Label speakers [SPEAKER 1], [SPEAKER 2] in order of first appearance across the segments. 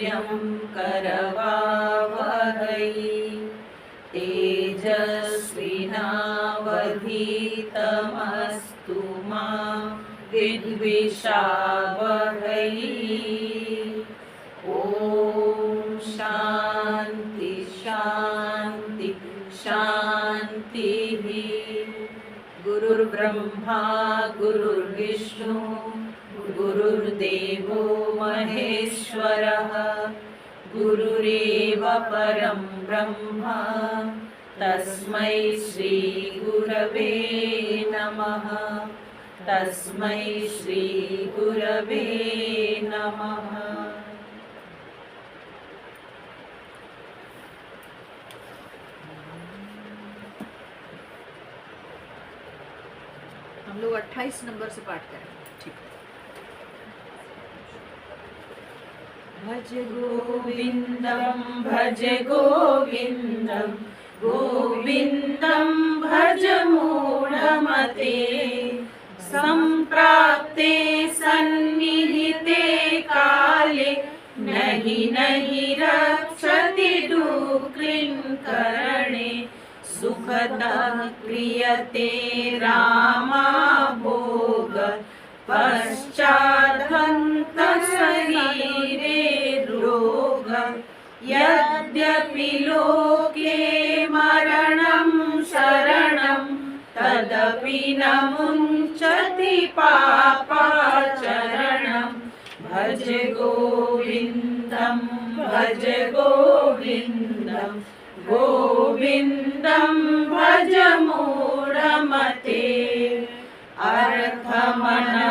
[SPEAKER 1] वीर्यं करवावहै तेजस्विनावधीतमस्तु मा विद्विषावहै। ॐ शान्ति शान्ति शान्तिः। गुरुर्ब्रह्मा गुरुर्विष्णु गुरुर्देवो महेश्वरः गुरुरेव परं ब्रह्म तस्मै श्री गुरवे नमः। तस्मै श्री गुरवे नमः।
[SPEAKER 2] हम लोग 28 नंबर से पाठ करें। ठीक है।
[SPEAKER 1] भज गोविंदम भज गोविंदम गोविंदम भज मूढ़मते संप्राप्ते सन्निहिते काले नहि नहि रक्षति दुःखिं सुखतः क्रियते रामाभोग पश्चादन्तशरीरे रोग यद्यपि लोके मरणं शरणं तदपि न मुञ्चति पापाचरणं। भज गोविन्दं भज गोविन्दं गोविन्दं भज मूढ़मते अर्थमनर्थं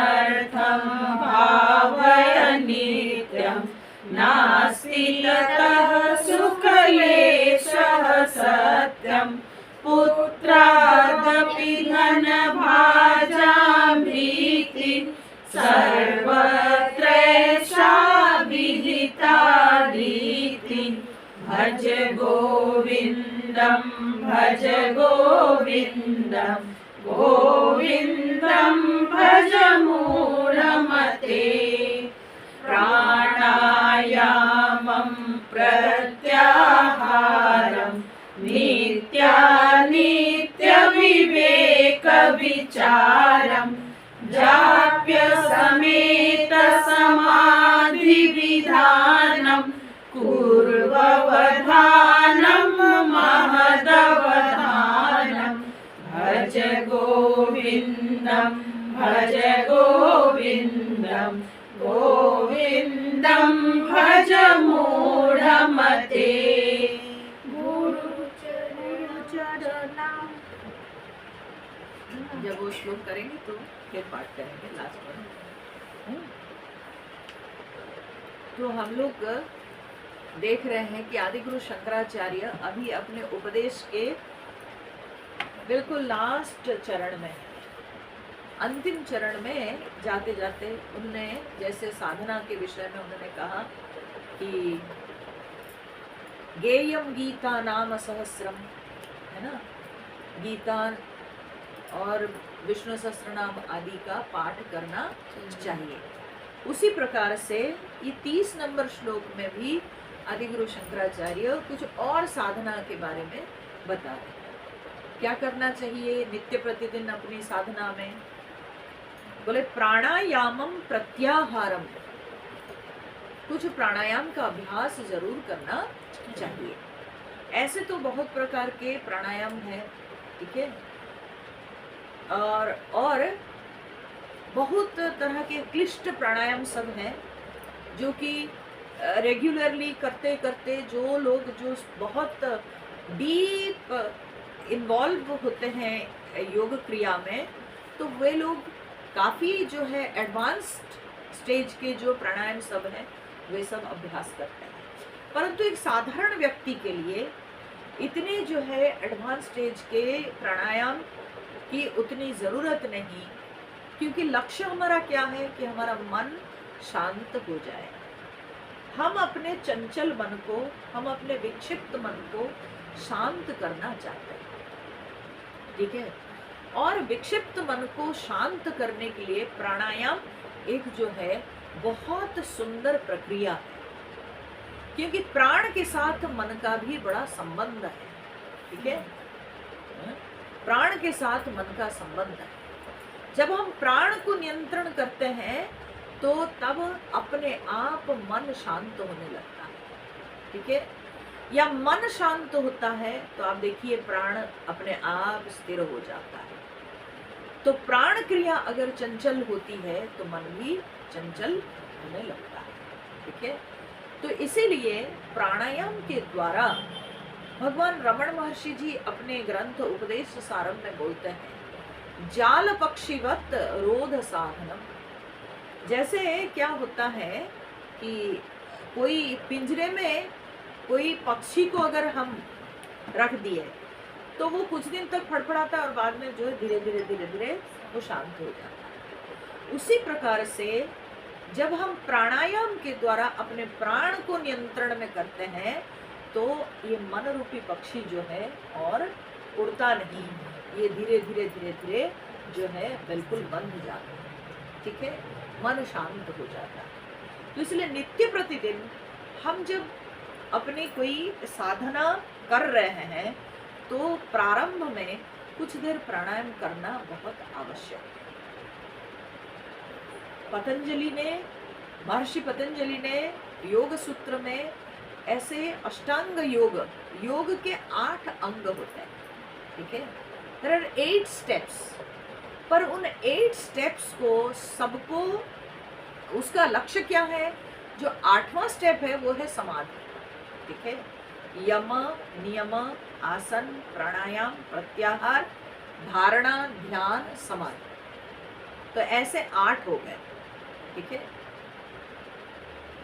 [SPEAKER 1] भावय नित्यं नास्ति ततः सुखलेशः सत्यं पुत्रादपि धनभाजां भीति सर्वत्र एषा विहिता रीति। भज गोविन्दं भज गोविन्दं गोविन्दं भज मूढ़मते प्राणायामं प्रत्याहारं नित्यानित्यविवेकविचारं जाप्य समेत समाधिविधानं पूर्ववधानं महदवधानं। भज गोविन्दं भज गोविन्दं गोविन्दं भज मूढ़मते
[SPEAKER 2] जब वो श्लोक करेंगे तो फिर पाठ करेंगे लास्ट में। तो हम लोग देख रहे हैं कि आदि गुरु शंकराचार्य अभी अपने उपदेश के बिल्कुल लास्ट चरण में, अंतिम चरण में जाते जाते उन्होंने जैसे साधना के विषय में उन्होंने कहा कि गेयम गीता नाम सहस्रम, है ना, गीता और विष्णु सहस्त्रनाम आदि का पाठ करना चाहिए। उसी प्रकार से ये 30 नंबर श्लोक में भी आदि गुरु शंकराचार्य कुछ और साधना के बारे में बता रहे हैं। क्या करना चाहिए नित्य प्रतिदिन अपनी साधना में? बोले प्राणायामम प्रत्याहारम, कुछ प्राणायाम का अभ्यास जरूर करना चाहिए। ऐसे तो बहुत प्रकार के प्राणायाम है, ठीक है, और बहुत तरह के क्लिष्ट प्राणायाम सब हैं जो कि रेगुलरली करते करते जो लोग जो बहुत डीप इन्वॉल्व होते हैं योग क्रिया में, तो वे लोग काफ़ी जो है एडवांस्ड स्टेज के जो प्राणायाम सब हैं वे सब अभ्यास करते हैं। परंतु एक साधारण व्यक्ति के लिए इतने जो है एडवांस स्टेज के प्राणायाम की उतनी ज़रूरत नहीं, क्योंकि लक्ष्य हमारा क्या है कि हमारा मन शांत हो जाए। हम अपने चंचल मन को, हम अपने विक्षिप्त मन को शांत करना चाहते हैं, ठीक है। और विक्षिप्त मन को शांत करने के लिए प्राणायाम एक जो है बहुत सुंदर प्रक्रिया है। क्योंकि प्राण के साथ मन का भी बड़ा संबंध है, ठीक है। प्राण के साथ मन का संबंध है। जब हम प्राण को नियंत्रण करते हैं तो तब अपने आप मन शांत होने लगता है, ठीक है। या मन शांत होता है तो आप देखिए प्राण अपने आप स्थिर हो जाता है। तो प्राण क्रिया अगर चंचल होती है तो मन भी चंचल होने लगता है, ठीक है। तो इसीलिए प्राणायाम के द्वारा भगवान रमण महर्षि जी अपने ग्रंथ उपदेश सारम में बोलते हैं, जाल पक्षीवत रोध साधनम। जैसे क्या होता है कि कोई पिंजरे में कोई पक्षी को अगर हम रख दिए तो वो कुछ दिन तक फड़फड़ाता है और बाद में जो है धीरे धीरे वो शांत हो जाता है। उसी प्रकार से जब हम प्राणायाम के द्वारा अपने प्राण को नियंत्रण में करते हैं तो ये मन रूपी पक्षी जो है और उड़ता नहीं, ये धीरे धीरे जो है बिल्कुल बंद हो जाता है, ठीक है। मन शांत हो जाता है। तो इसलिए नित्य प्रतिदिन हम जब अपनी कोई साधना कर रहे हैं तो प्रारंभ में कुछ देर प्राणायाम करना बहुत आवश्यक है। महर्षि पतंजलि ने योग सूत्र में ऐसे अष्टांग योग के 8 अंग होते हैं, ठीक है। There are 8 steps, पर उन 8 स्टेप्स को सबको उसका लक्ष्य क्या है? जो 8वां स्टेप है वो है समाधि, ठीक है। यम, नियम, आसन, प्राणायाम, प्रत्याहार, धारणा, ध्यान, समाधि। तो ऐसे 8 हो गए, ठीक है।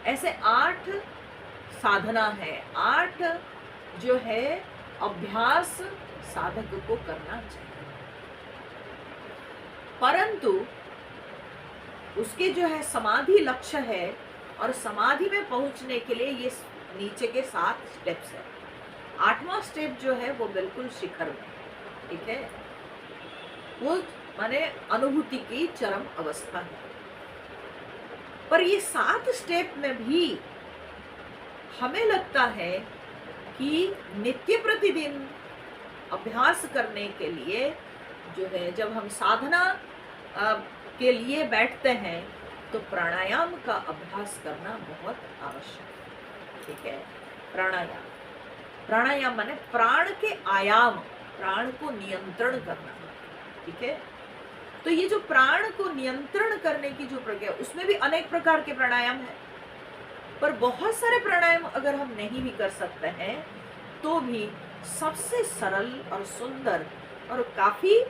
[SPEAKER 2] ऐसे 8 साधना है, 8 जो है अभ्यास साधक को करना चाहिए। परंतु उसके जो है समाधि लक्ष्य है और समाधि में पहुंचने के लिए ये नीचे के 7 स्टेप्स है। 8वां स्टेप जो है वो बिल्कुल शिखर में, ठीक है। वो माने अनुभूति की चरम अवस्था है। पर ये 7 स्टेप में भी हमें लगता है कि नित्य प्रतिदिन अभ्यास करने के लिए जो है जब हम साधना के लिए बैठते हैं तो प्राणायाम का अभ्यास करना बहुत आवश्यक है, ठीक है। प्राणायाम माने प्राण के आयाम, प्राण को नियंत्रण करना, ठीक है। तो ये जो प्राण को नियंत्रण करने की जो प्रक्रिया, उसमें भी अनेक प्रकार के प्राणायाम है। पर बहुत सारे प्राणायाम अगर हम नहीं भी कर सकते हैं तो भी सबसे सरल और सुंदर और काफी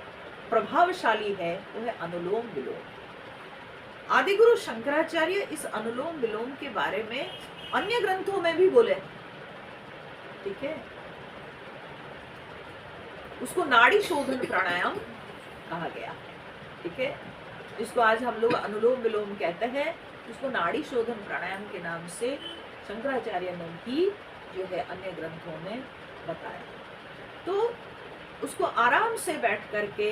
[SPEAKER 2] प्रभावशाली है वो है अनुलोम विलोम। आदिगुरु शंकराचार्य इस अनुलोम विलोम के बारे में अन्य ग्रंथों में भी बोले, ठीक है। उसको नाड़ी शोधन प्राणायाम कहा गया है, ठीक है। जिसको आज हम लोग अनुलोम विलोम कहते हैं, उसको नाड़ी शोधन प्राणायाम के नाम से शंकराचार्य ने भी जो है अन्य ग्रंथों में बताया। तो उसको आराम से बैठ करके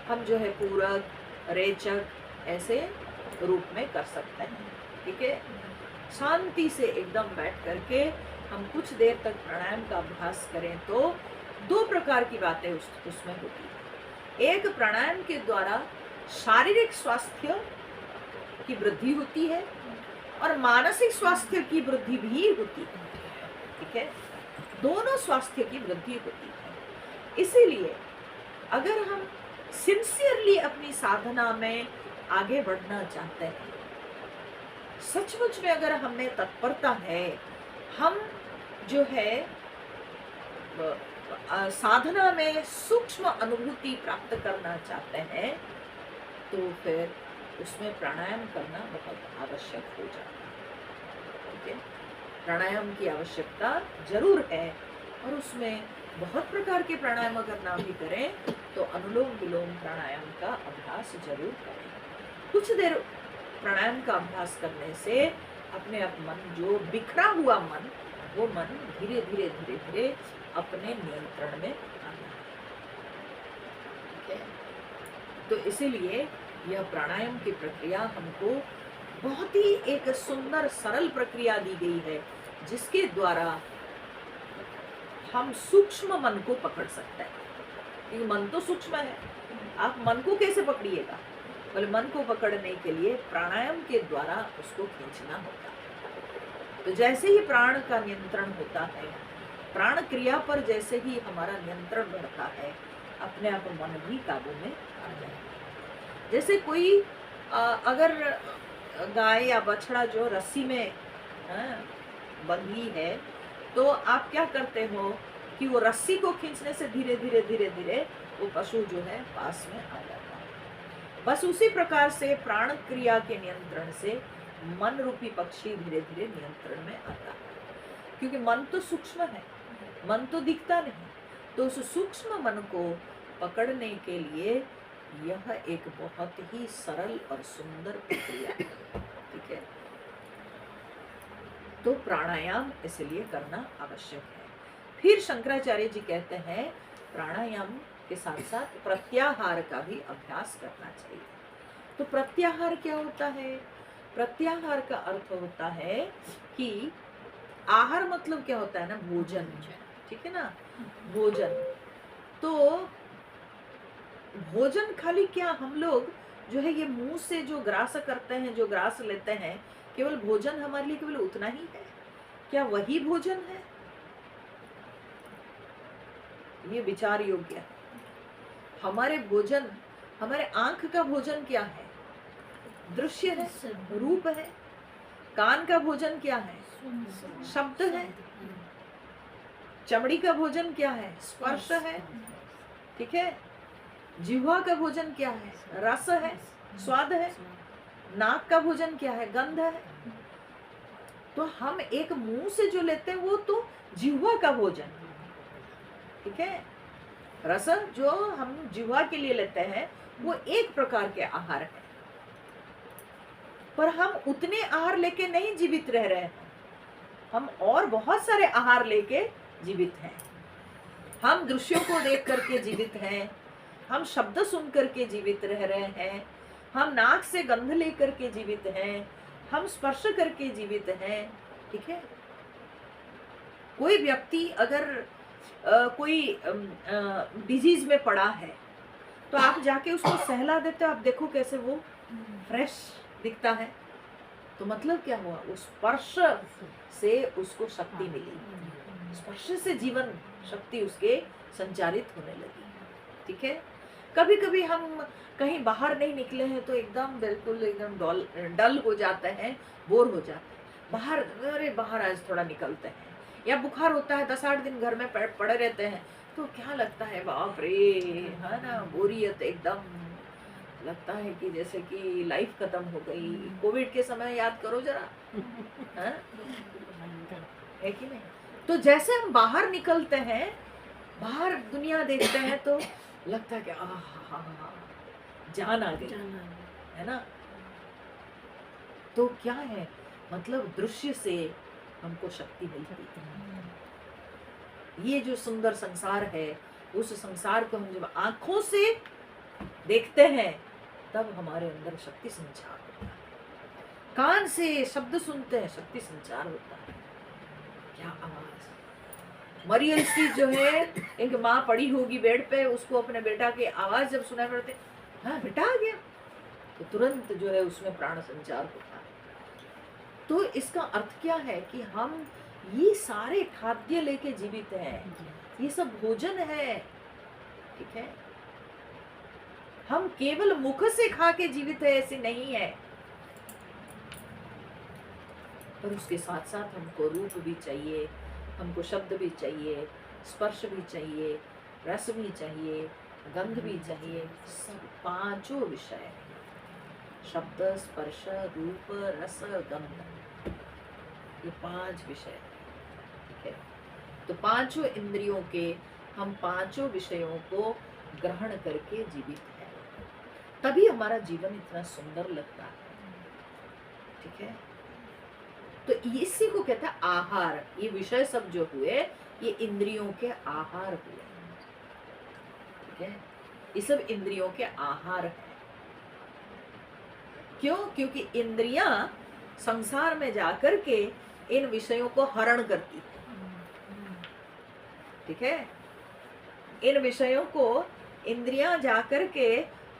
[SPEAKER 2] हम जो है पूरक, रेचक ऐसे रूप में कर सकते हैं, ठीक है। शांति से एकदम बैठ करके हम कुछ देर तक प्राणायाम का अभ्यास करें तो 2 प्रकार की बातें उसमें होती है। एक, प्राणायाम के द्वारा शारीरिक स्वास्थ्य की वृद्धि होती है और मानसिक स्वास्थ्य की वृद्धि भी होती है, ठीक है। दोनों स्वास्थ्य की वृद्धि होती है। इसीलिए अगर हम सिंसियरली अपनी साधना में आगे बढ़ना चाहते हैं, सचमुच में अगर हमें तत्परता है, हम जो है साधना में सूक्ष्म अनुभूति प्राप्त करना चाहते हैं तो फिर उसमें प्राणायाम करना बहुत आवश्यक हो जाता है, ठीक है। प्राणायाम की आवश्यकता जरूर है और उसमें बहुत प्रकार के प्राणायाम अगर ना भी करें तो अनुलोम विलोम प्राणायाम का अभ्यास जरूर करें। कुछ देर प्राणायाम का अभ्यास करने से अपने आप मन, जो बिखरा हुआ मन, वो मन धीरे धीरे अपने नियंत्रण में आना है, ठीक है। तो इसीलिए यह प्राणायाम की प्रक्रिया हमको बहुत ही एक सुंदर सरल प्रक्रिया दी गई है जिसके द्वारा हम सूक्ष्म मन को पकड़ सकते हैं। क्योंकि मन तो सूक्ष्म है, आप मन को कैसे पकड़िएगा? बोले मन को पकड़ने के लिए प्राणायाम के द्वारा उसको खींचना होता है। तो जैसे ही प्राण का नियंत्रण होता है, प्राण क्रिया पर जैसे ही हमारा नियंत्रण बढ़ता है, अपने आप मन भी काबू में आ जाए। जैसे कोई अगर गाय या बछड़ा जो रस्सी में बंधी है, तो आप क्या करते हो कि वो रस्सी को खींचने से धीरे धीरे धीरे धीरे वो पशु जो है पास में आ जाता है। बस उसी प्रकार से प्राण क्रिया के नियंत्रण से मन रूपी पक्षी धीरे धीरे नियंत्रण में आता है। क्योंकि मन तो सूक्ष्म है, मन तो दिखता नहीं, तो उस सूक्ष्म मन को पकड़ने के लिए यह एक बहुत ही सरल और सुंदर प्रक्रिया है। ठीक है, तो प्राणायाम इसलिए करना आवश्यक है। फिर शंकराचार्य जी कहते हैं प्राणायाम के साथ साथ प्रत्याहार का भी अभ्यास करना चाहिए। तो प्रत्याहार क्या होता है? प्रत्याहार का अर्थ होता है कि आहार मतलब क्या होता है ना, भोजन। ठीक है ना, भोजन। तो भोजन खाली क्या हम लोग जो है ये मुंह से जो ग्रास करते हैं, जो ग्रास लेते हैं, केवल भोजन हमारे लिए केवल उतना ही है? क्या वही भोजन है? ये विचार योग्य है। हमारे भोजन, हमारे आंख का भोजन क्या है? दृश्य है, रूप है। कान का भोजन क्या है? शब्द है। चमड़ी का भोजन क्या है? स्पर्श है। ठीक है, जिह्वा का भोजन क्या है? रस है, स्वाद है। नाक का भोजन क्या है? गंध है। तो हम एक मुंह से जो लेते हैं वो तो जिह्वा का भोजन। ठीक है, रस जो हम जिह्वा के लिए लेते हैं वो एक प्रकार के आहार है। पर हम उतने आहार लेके नहीं जीवित रह रहे हैं, हम और बहुत सारे आहार लेके जीवित हैं। हम दृश्यों को देख करके जीवित हैं, हम शब्द सुन करके जीवित रह रहे हैं, हम नाक से गंध लेकर के जीवित हैं, हम स्पर्श करके जीवित हैं। ठीक है, कोई व्यक्ति अगर कोई डिजीज में पड़ा है तो आप जाके उसको सहला देते हो, आप देखो कैसे वो फ्रेश दिखता है। तो मतलब क्या हुआ? उस स्पर्श से उसको शक्ति मिली, स्पर्श से जीवन शक्ति उसके संचारित होने लगी। ठीक है, कभी कभी हम कहीं बाहर नहीं निकले हैं तो एकदम बिल्कुल एकदम डल हो जाते हैं, बोर हो जाते हैं। बाहर, अरे बाहर आज थोड़ा निकलते हैं। या बुखार होता है, 10-8 दिन घर में पड़े रहते हैं तो क्या लगता है, बाप रे, है ना, बोरियत एकदम लगता है कि जैसे कि लाइफ खत्म हो गई। कोविड के समय याद करो जरा, है कि नहीं? तो जैसे हम बाहर निकलते हैं, बाहर दुनिया देखते हैं तो लगता है कि जान आ गई, है ना। तो क्या है, मतलब दृश्य से हमको शक्ति मिलती है। ये जो सुंदर संसार है, उस संसार को हम जब आंखों से देखते हैं तब हमारे अंदर शक्ति संचार होता है। कान से शब्द सुनते हैं, शक्ति संचार होता है। क्या आवाज! मरियम सी जो है, एक माँ पड़ी होगी बेड पे, उसको अपने बेटा की आवाज जब सुनाई पड़ती, हाँ बेटा आ गया, तो तुरंत जो है उसमें प्राण संचार होता है। तो इसका अर्थ क्या है कि हम ये सारे खाद्य लेके जीवित हैं, ये सब भोजन है। ठीक है, हम केवल मुख से खा के जीवित है ऐसे नहीं है, पर उसके साथ साथ हमको रूप भी चाहिए, हमको शब्द भी चाहिए, स्पर्श भी चाहिए, रस भी चाहिए, गंध भी चाहिए। सब पांचों विषय, शब्द, स्पर्श, रूप, रस, गंध, ये 5 विषय। ठीक है, तो पांचों इंद्रियों के हम पांचों विषयों को ग्रहण करके जीवित हैं, तभी हमारा जीवन इतना सुंदर लगता है। ठीक है, तो इसी को कहता है आहार। ये विषय सब जो हुए ये इंद्रियों के आहार हुए। ठीक है, ये सब इंद्रियों के आहार है। क्यों? क्योंकि इंद्रियां संसार में जाकर के इन विषयों को हरण करती है। ठीक है, इन विषयों को इंद्रियां जाकर के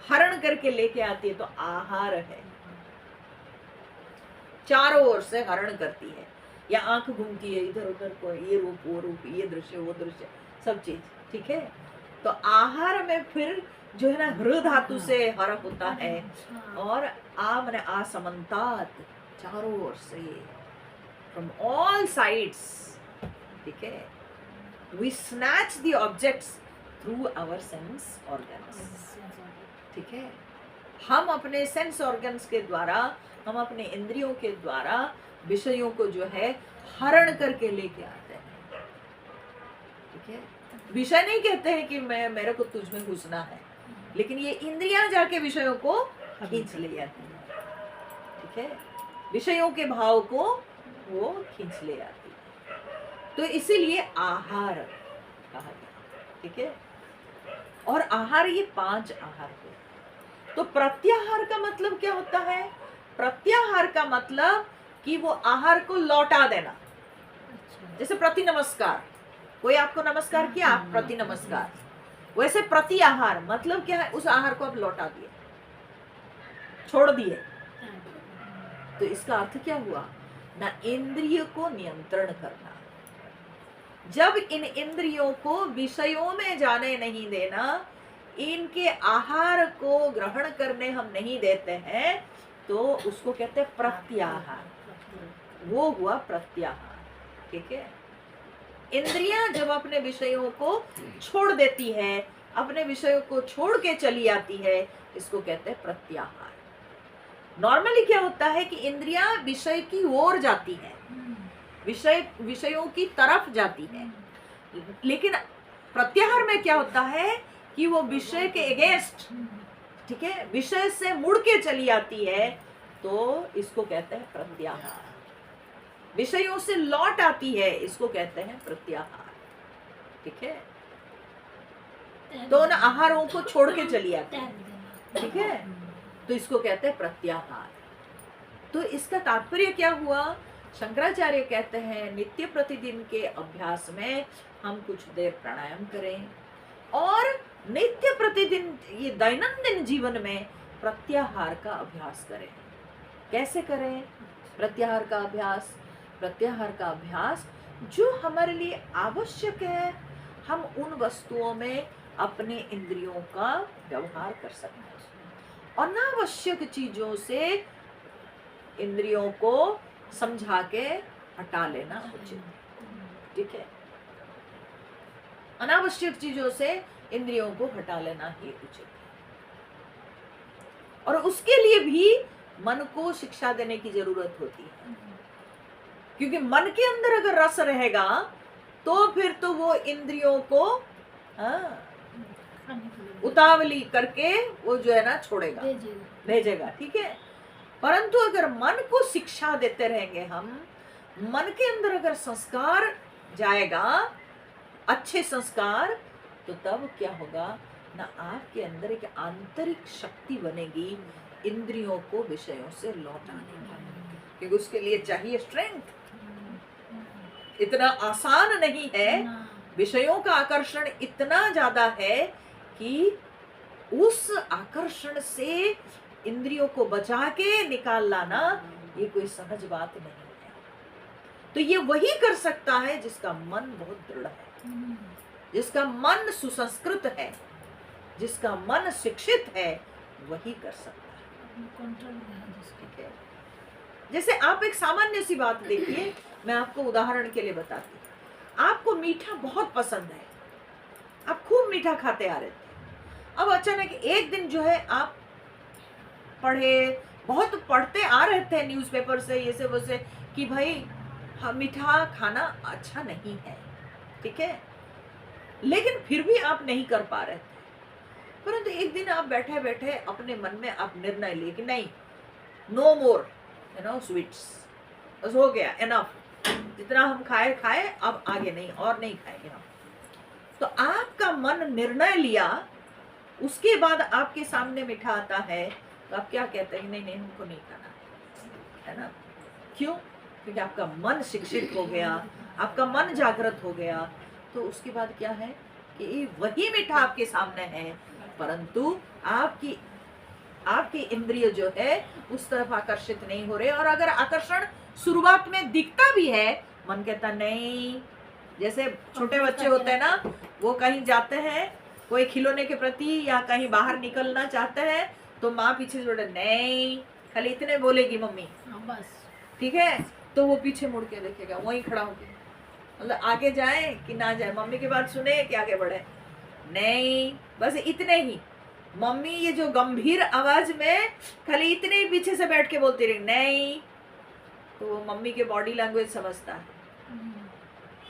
[SPEAKER 2] हरण करके लेके आती है। तो आहार है, चारों ओर से हरण करती है, या आंख घूमती है इधर उधर को, ये रूप वो रूप, ये दृश्य वो दृश्य, सब चीज। ठीक है, तो आहार में फिर जो है ना हृ धातु से हर होता है, और आ माने आसमंतात, चारों ओर से, फ्रॉम ऑल साइड्स। ठीक है, we snatch the objects through our sense organs. ठीक है, हम अपने सेंस ऑर्गन्स के द्वारा, हम अपने इंद्रियों के द्वारा विषयों को जो है हरण करके लेके आते हैं। ठीक है, विषय नहीं कहते हैं कि मेरे को तुझ में घुसना है, लेकिन ये इंद्रियां जाके विषयों को खींच ले जाती है। ठीक है, विषयों के भाव को वो खींच ले आती है, तो इसीलिए आहार कहा गया। ठीक है, और आहार ये 5 आहार है। तो प्रत्याहार का मतलब क्या होता है? प्रत्याहार का मतलब कि वो आहार को लौटा देना। जैसे प्रति नमस्कार, कोई आपको नमस्कार किया, आप प्रति नमस्कार। वैसे प्रति आहार मतलब क्या है? उस आहार को आप लौटा दिए, छोड़ दिए। तो इसका अर्थ क्या हुआ? ना इंद्रिय को नियंत्रण करना, जब इन इंद्रियों को विषयों में जाने नहीं देना, इनके आहार को ग्रहण करने हम नहीं देते हैं, तो उसको कहते हैं प्रत्याहार। वो हुआ प्रत्याहार। ठीक है, इंद्रियां जब अपने विषयों को छोड़ देती है, अपने विषयों को छोड़ के चली आती है, इसको कहते हैं प्रत्याहार। नॉर्मली क्या होता है कि इंद्रियां विषय की ओर जाती है, विषयों की तरफ जाती है, लेकिन प्रत्याहार में क्या होता है कि वो विषय के अगेंस्ट, ठीक है, विषय से मुड़ के चली आती है, तो इसको कहते हैं प्रत्याहार। विषयों से लौट आती है, इसको कहते हैं प्रत्याहार। ठीक है, तो उन आहारों को छोड़ के चली आती है। ठीक है, तो इसको कहते हैं प्रत्याहार। तो इसका तात्पर्य क्या हुआ? शंकराचार्य कहते हैं नित्य प्रतिदिन के अभ्यास में हम कुछ देर प्राणायाम करें, और नित्य प्रतिदिन ये दैनंदिन जीवन में प्रत्याहार का अभ्यास करें। कैसे करें प्रत्याहार का अभ्यास? प्रत्याहार का अभ्यास जो हमारे लिए आवश्यक है, हम उन वस्तुओं में अपने इंद्रियों का व्यवहार कर सकते हैं। अनावश्यक चीजों से इंद्रियों को समझा के हटा लेना उचित। ठीक है, अनावश्यक चीजों से इंद्रियों को हटा लेना ही उचित है। और उसके लिए भी मन को शिक्षा देने की जरूरत होती है, क्योंकि मन के अंदर अगर रस रहेगा तो फिर तो वो इंद्रियों को उतावली करके वो जो है ना छोड़ेगा, भेजेगा। ठीक है, परंतु अगर मन को शिक्षा देते रहेंगे हम, मन के अंदर अगर संस्कार जाएगा, अच्छे संस्कार, तो तब क्या होगा ना, आपके अंदर एक आंतरिक शक्ति बनेगी इंद्रियों को विषयों से लौटाने की, क्योंकि उसके लिए चाहिए स्ट्रेंथ। इतना आसान नहीं है, विषयों का आकर्षण इतना ज्यादा है कि उस आकर्षण से इंद्रियों को बचा के निकाल लाना ये कोई सहज बात नहीं है। तो ये वही कर सकता है जिसका मन बहुत दृढ़ है, जिसका मन सुसंस्कृत है, जिसका मन शिक्षित है, वही कर सकता है। जैसे आप एक सामान्य सी बात देखिए, मैं आपको उदाहरण के लिए बताती हूँ। आपको मीठा बहुत पसंद है, आप खूब मीठा खाते आ रहे थे, अब अचानक एक दिन जो है आप बहुत पढ़ते आ रहे थे न्यूज़पेपर से, ये से वो से, कि भाई मीठा खाना अच्छा नहीं है। ठीक है, लेकिन फिर भी आप नहीं कर पा रहे थे। परंतु एक दिन आप बैठे बैठे अपने मन में आप निर्णय लिए कि नहीं, नो मोर स्वीट्स, बस हो गया, एनफ, जितना हम खाए, अब आगे नहीं, और नहीं खाएंगे हम। तो आपका मन निर्णय लिया, उसके बाद आपके सामने मीठा आता है, तो आप क्या कहते हैं? नहीं, हमको नहीं खाना है ना। क्यों? क्योंकि आपका मन शिक्षित हो गया, आपका मन जागृत हो गया, तो उसके बाद क्या है कि वही मीठा आपके सामने है, परंतु आपकी आपकी इंद्रिय जो है उस तरफ आकर्षित नहीं हो रहे। और अगर आकर्षण शुरुआत में दिखता भी है, मन कहता नहीं। जैसे छोटे बच्चे होते हैं ना, वो कहीं जाते हैं कोई खिलौने के प्रति या कहीं बाहर निकलना चाहते हैं, तो माँ पीछे जोड़े नहीं, खाली इतने बोलेगी मम्मी,
[SPEAKER 1] बस
[SPEAKER 2] ठीक है, तो वो पीछे मुड़ के देखेगा, वहीं खड़ा होके, मतलब आगे जाए कि ना जाए, मम्मी की बात सुने कि आगे बढ़े, नहीं, बस इतने ही। मम्मी ये जो गंभीर आवाज में खाली इतने ही पीछे से बैठ के बोलती रही नहीं, तो वो मम्मी के बॉडी लैंग्वेज समझता है,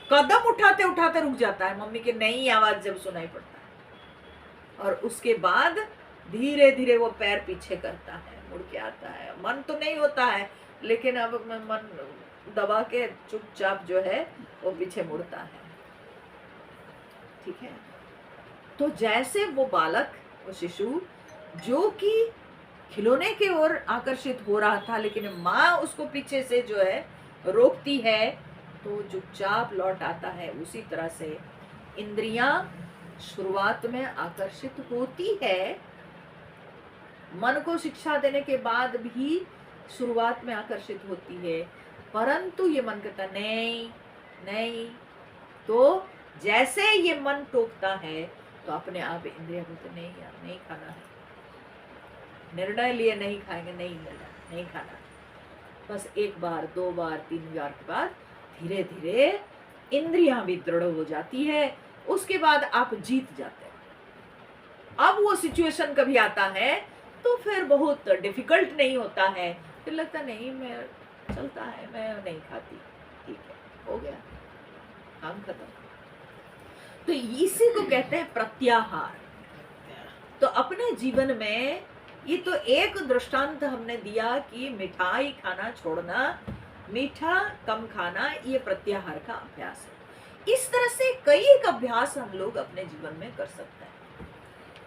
[SPEAKER 2] कदम उठाते उठाते रुक जाता है मम्मी के नहीं आवाज जब सुनाई पड़ता है, और उसके बाद धीरे धीरे वो पैर पीछे करता है, मुड़ के आता है। मन तो नहीं होता है, लेकिन अब मन दबा के चुपचाप जो है वो पीछे मुड़ता है, ठीक है। तो जैसे वो बालक, वो शिशु जो कि खिलौने की ओर आकर्षित हो रहा था, लेकिन माँ उसको पीछे से जो है रोकती है, तो चुपचाप लौट आता है। उसी तरह से इंद्रियां शुरुआत में आकर्षित होती है, मन को शिक्षा देने के बाद भी शुरुआत में आकर्षित होती है, परंतु ये मन कहता नहीं नहीं। तो जैसे ये मन टोकता है, तो अपने आप इंद्रिया बोलते नहीं यार नहीं खाना है, निर्णय लिए नहीं खाएंगे, नहीं मिलना, नहीं खाना। बस एक बार, दो बार, तीन बार के बाद धीरे धीरे इंद्रियां भी दृढ़ हो जाती है, उसके बाद आप जीत जाते हैं। अब वो सिचुएशन कभी आता है तो फिर बहुत डिफिकल्ट नहीं होता है, फिर लगता नहीं मैं चलता है, मैं नहीं खाती, ठीक है, हो गया, काम खत्म। तो इसी को कहते हैं प्रत्याहार। तो अपने जीवन में ये तो एक दृष्टांत हमने दिया कि मिठाई खाना छोड़ना, मीठा कम खाना, ये प्रत्याहार का अभ्यास है। इस तरह से कई एक अभ्यास हम लोग अपने जीवन में कर सकते हैं।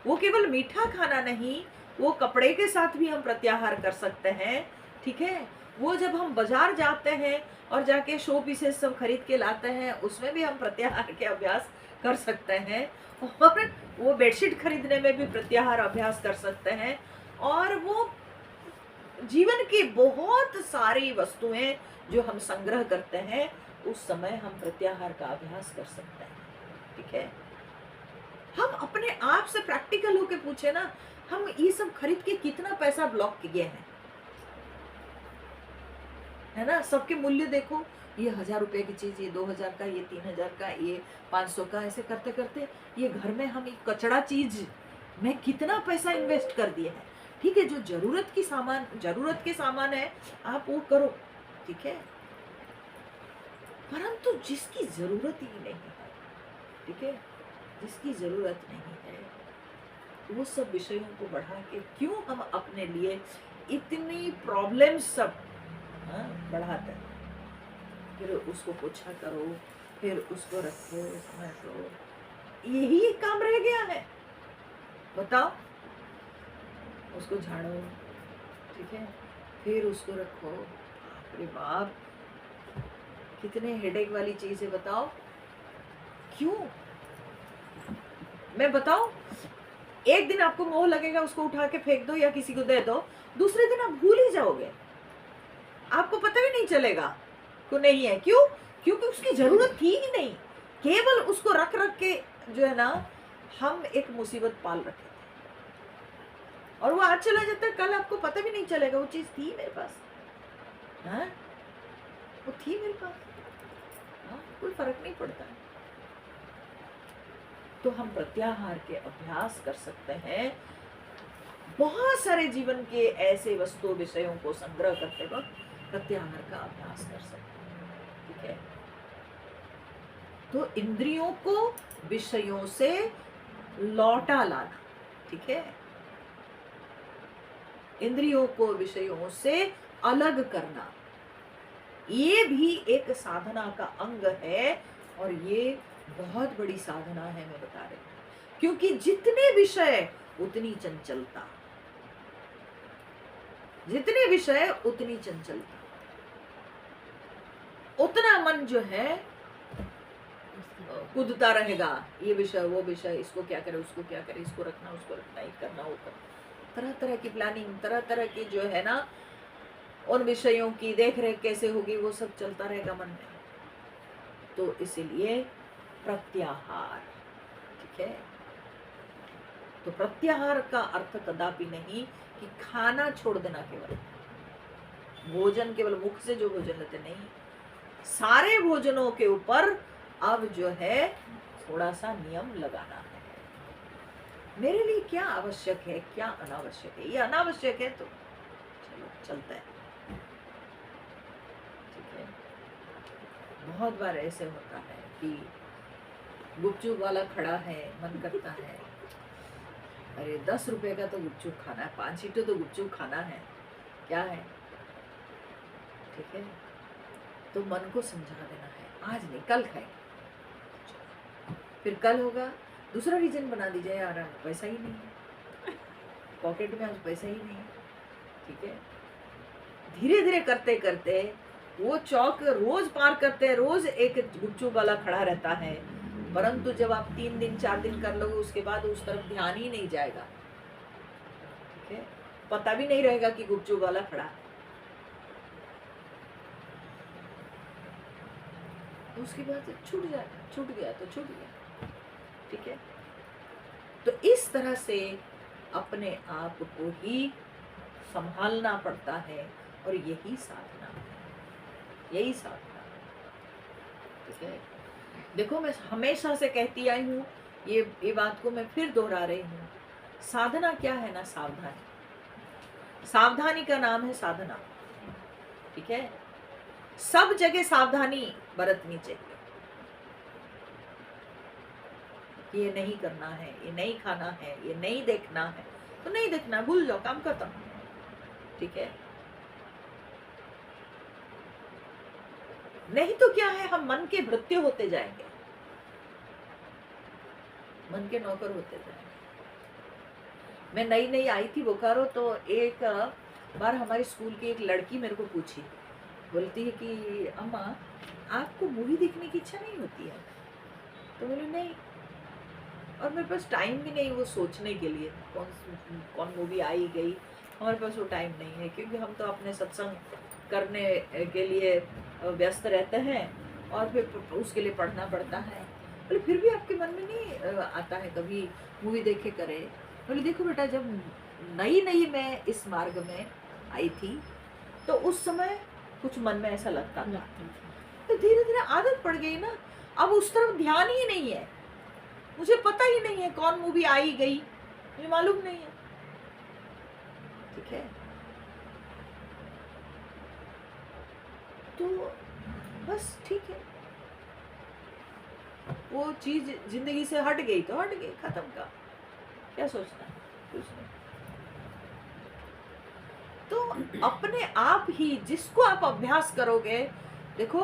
[SPEAKER 2] वो केवल मीठा खाना नहीं, वो कपड़े के साथ भी हम प्रत्याहार कर सकते हैं, ठीक है। वो जब हम बाजार जाते हैं और जाके शो पीसेस सब खरीद के लाते हैं, उसमें भी हम प्रत्याहार के अभ्यास कर सकते हैं। और वो बेडशीट खरीदने में भी प्रत्याहार अभ्यास कर सकते हैं। और वो जीवन की बहुत सारी वस्तुएं जो हम संग्रह करते हैं, उस समय हम प्रत्याहार का अभ्यास कर सकते हैं, ठीक है। हम अपने आप से प्रैक्टिकल होके पूछे ना, हम ये सब खरीद के कितना पैसा ब्लॉक किए हैं, है ना। सबके मूल्य देखो, ये 1000 रुपए की चीज, ये 2000 का, ये 3000 का, ये 500 का, ऐसे करते करते ये घर में हम एक कचड़ा चीज में कितना पैसा इन्वेस्ट कर दिए हैं, ठीक है। जो जरूरत के सामान है आप वो करो, ठीक है, परंतु जिसकी जरूरत ही नहीं है, ठीक है, जिसकी जरूरत नहीं है, वो सब विषयों को बढ़ा के क्यों हम अपने लिए इतनी प्रॉब्लम्स सब बढ़ाते हैं। फिर उसको पोछा करो, फिर उसको रखो, समेटो, यही एक काम रह गया है, बताओ। उसको झाड़ो, ठीक है, फिर उसको रखो, अरे बाप, कितने हेडेक वाली चीज है, बताओ। क्यों? मैं बताऊं, एक दिन आपको मोह लगेगा, उसको उठा के फेंक दो या किसी को दे दो, दूसरे दिन आप भूल ही जाओगे, आपको पता भी नहीं चलेगा को नहीं है। क्यों? क्योंकि उसकी जरूरत थी ही नहीं, केवल उसको रख रख के जो है ना हम एक मुसीबत पाल रखे थे, और वो आज चला जाता है, कल आपको पता भी नहीं चलेगा वो चीज थी मेरे पास, हाँ वो थी मेरे पास, हाँ कोई फर्क नहीं पड़ता। तो हम प्रत्याहार के अभ्यास कर सकते हैं, बहुत सारे जीवन के ऐसे वस्तु विषयों को संग्रह करते वक्त प्रत्याहार का अभ्यास कर सकते हैं, ठीक है। तो इंद्रियों को विषयों से लौटा लाना, ठीक है, इंद्रियों को विषयों से अलग करना, ये भी एक साधना का अंग है, और ये बहुत बड़ी साधना है, मैं बता रही हूँ। क्योंकि जितने विषय उतनी चंचलता, जितने विषय उतनी चंचलता। उतना मन जो है कूदता रहेगा, ये विषय वो विषय, इसको क्या करे उसको क्या करे, इसको रखना उसको रखना, ये करना वो करना, तरह तरह की प्लानिंग, तरह तरह की जो है ना उन विषयों की देख रेख कैसे होगी, वो सब चलता रहेगा मन में। तो इसीलिए प्रत्याहार, ठीक है। तो प्रत्याहार का अर्थ कदापि नहीं कि खाना छोड़ देना, केवल भोजन केवल मुख से जो भोजन लेते नहीं, सारे भोजनों के ऊपर अब जो है थोड़ा सा नियम लगाना है। मेरे लिए क्या आवश्यक है क्या अनावश्यक है, ये अनावश्यक है तो चलो चलता है, ठीक है। बहुत बार ऐसे होता है कि गुपचुप वाला खड़ा है, मन करता है अरे 10 रुपए का तो गुपचुप खाना है, 5 सीटों तो गुपचुप खाना है, क्या है, ठीक है। तो मन को समझा देना है आज नहीं कल खाएंगे, फिर कल होगा, दूसरा रीजन बना दीजिए यार पैसा ही नहीं है, पॉकेट में आज पैसा ही नहीं है, ठीक है। धीरे धीरे करते करते वो चौक रोज पार करते हैं, रोज एक गुपचुप वाला खड़ा रहता है, परंतु जब आप 3 दिन 4 दिन कर लोगे उसके बाद उस तरफ ध्यान ही नहीं जाएगा, ठीक है। पता भी नहीं रहेगा कि गुपचुप वाला खड़ा है, उसके बाद छूट जाएगा, छूट गया तो छूट गया, ठीक है। तो इस तरह से अपने आप को ही संभालना पड़ता है और यही साधना है, यही साधना है, ठीक है। देखो मैं हमेशा से कहती आई हूँ, ये बात को मैं फिर दोहरा रही हूँ, साधना क्या है ना, सावधानी, सावधानी का नाम है साधना, ठीक है। सब जगह सावधानी बरतनी चाहिए, ये नहीं करना है, ये नहीं खाना है, ये नहीं देखना है, तो नहीं देखना, भूल जाओ, काम खत्म, ठीक है। नहीं तो क्या है, हम मन के भृत्य होते जाएंगे, मन के नौकर होते जाएंगे। मैं नई नई आई थी बोकारो, तो एक बार हमारे स्कूल की एक लड़की मेरे को पूछी, बोलती है कि अम्मा आपको मूवी देखने की इच्छा नहीं होती है, तो बोले नहीं, और मेरे पास टाइम भी नहीं वो सोचने के लिए कौन मूवी आई गई, हमारे पास वो टाइम नहीं है, क्योंकि हम तो अपने सत्संग करने के लिए व्यस्त रहते हैं और फिर उसके लिए पढ़ना पड़ता है। बोले फिर भी आपके मन में नहीं आता है कभी मूवी देखे करे? बोले देखो बेटा, जब नई नई मैं इस मार्ग में आई थी तो उस समय कुछ मन में ऐसा लगता था, तो धीरे धीरे आदत पड़ गई ना, अब उस तरफ ध्यान ही नहीं है, मुझे पता ही नहीं है कौन मूवी आई गई, मुझे मालूम नहीं है, ठीक है। तो बस ठीक है, वो चीज जिंदगी से हट गई तो हट गई, खत्म का क्या सोचना, कुछ नहीं। तो अपने आप ही जिसको आप अभ्यास करोगे, देखो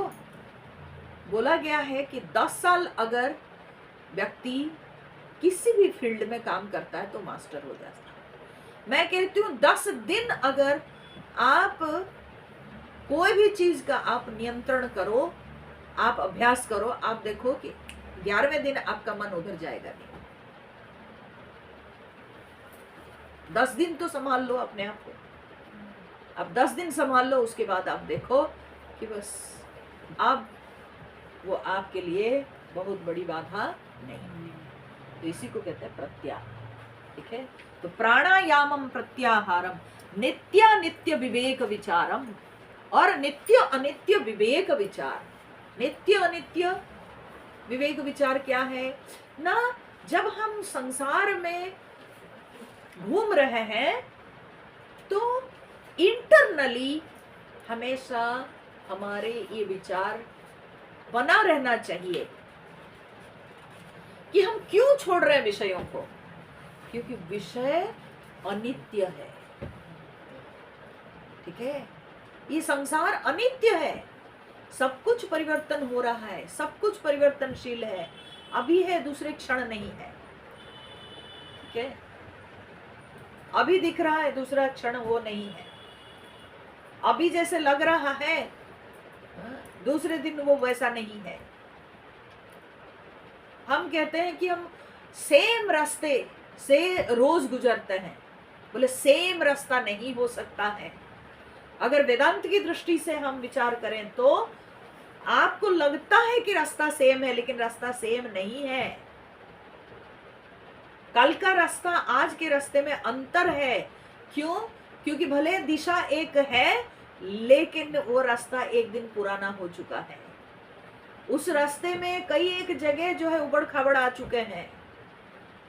[SPEAKER 2] बोला गया है कि 10 साल अगर व्यक्ति किसी भी फील्ड में काम करता है तो मास्टर हो जाता है। मैं कहती हूँ 10 दिन अगर आप कोई भी चीज का आप नियंत्रण करो, आप अभ्यास करो, आप देखो कि 11वें दिन आपका मन उधर जाएगा नहीं। 10 दिन तो संभाल लो अपने आप को, अब 10 दिन संभाल लो, उसके बाद आप देखो कि बस अब वो आपके लिए बहुत बड़ी बाधा नहीं। तो इसी को कहते हैं प्रत्याहार, ठीक है। तो प्राणायामम प्रत्याहारम नित्य नित्य विवेक विचारम, और नित्य अनित्य विवेक विचार। नित्य अनित्य विवेक विचार क्या है ना, जब हम संसार में घूम रहे हैं तो इंटरनली हमेशा हमारे ये विचार बना रहना चाहिए कि हम क्यों छोड़ रहे हैं विषयों को, क्योंकि विषय अनित्य है, ठीक है। ये संसार अनित्य है, सब कुछ परिवर्तन हो रहा है, सब कुछ परिवर्तनशील है, अभी है दूसरे क्षण नहीं है, ठीक है। अभी दिख रहा है दूसरा क्षण वो नहीं है, अभी जैसे लग रहा है दूसरे दिन वो वैसा नहीं है। हम कहते हैं कि हम सेम रास्ते से रोज गुजरते हैं, बोले सेम रास्ता नहीं हो सकता है। अगर वेदांत की दृष्टि से हम विचार करें तो आपको लगता है कि रास्ता सेम है, लेकिन रास्ता सेम नहीं है। कल का रास्ता आज के रास्ते में अंतर है। क्यों? क्योंकि भले दिशा एक है, लेकिन वो रास्ता एक दिन पुराना हो चुका है। उस रास्ते में कई एक जगह जो है उबड़ खाबड़ आ चुके हैं।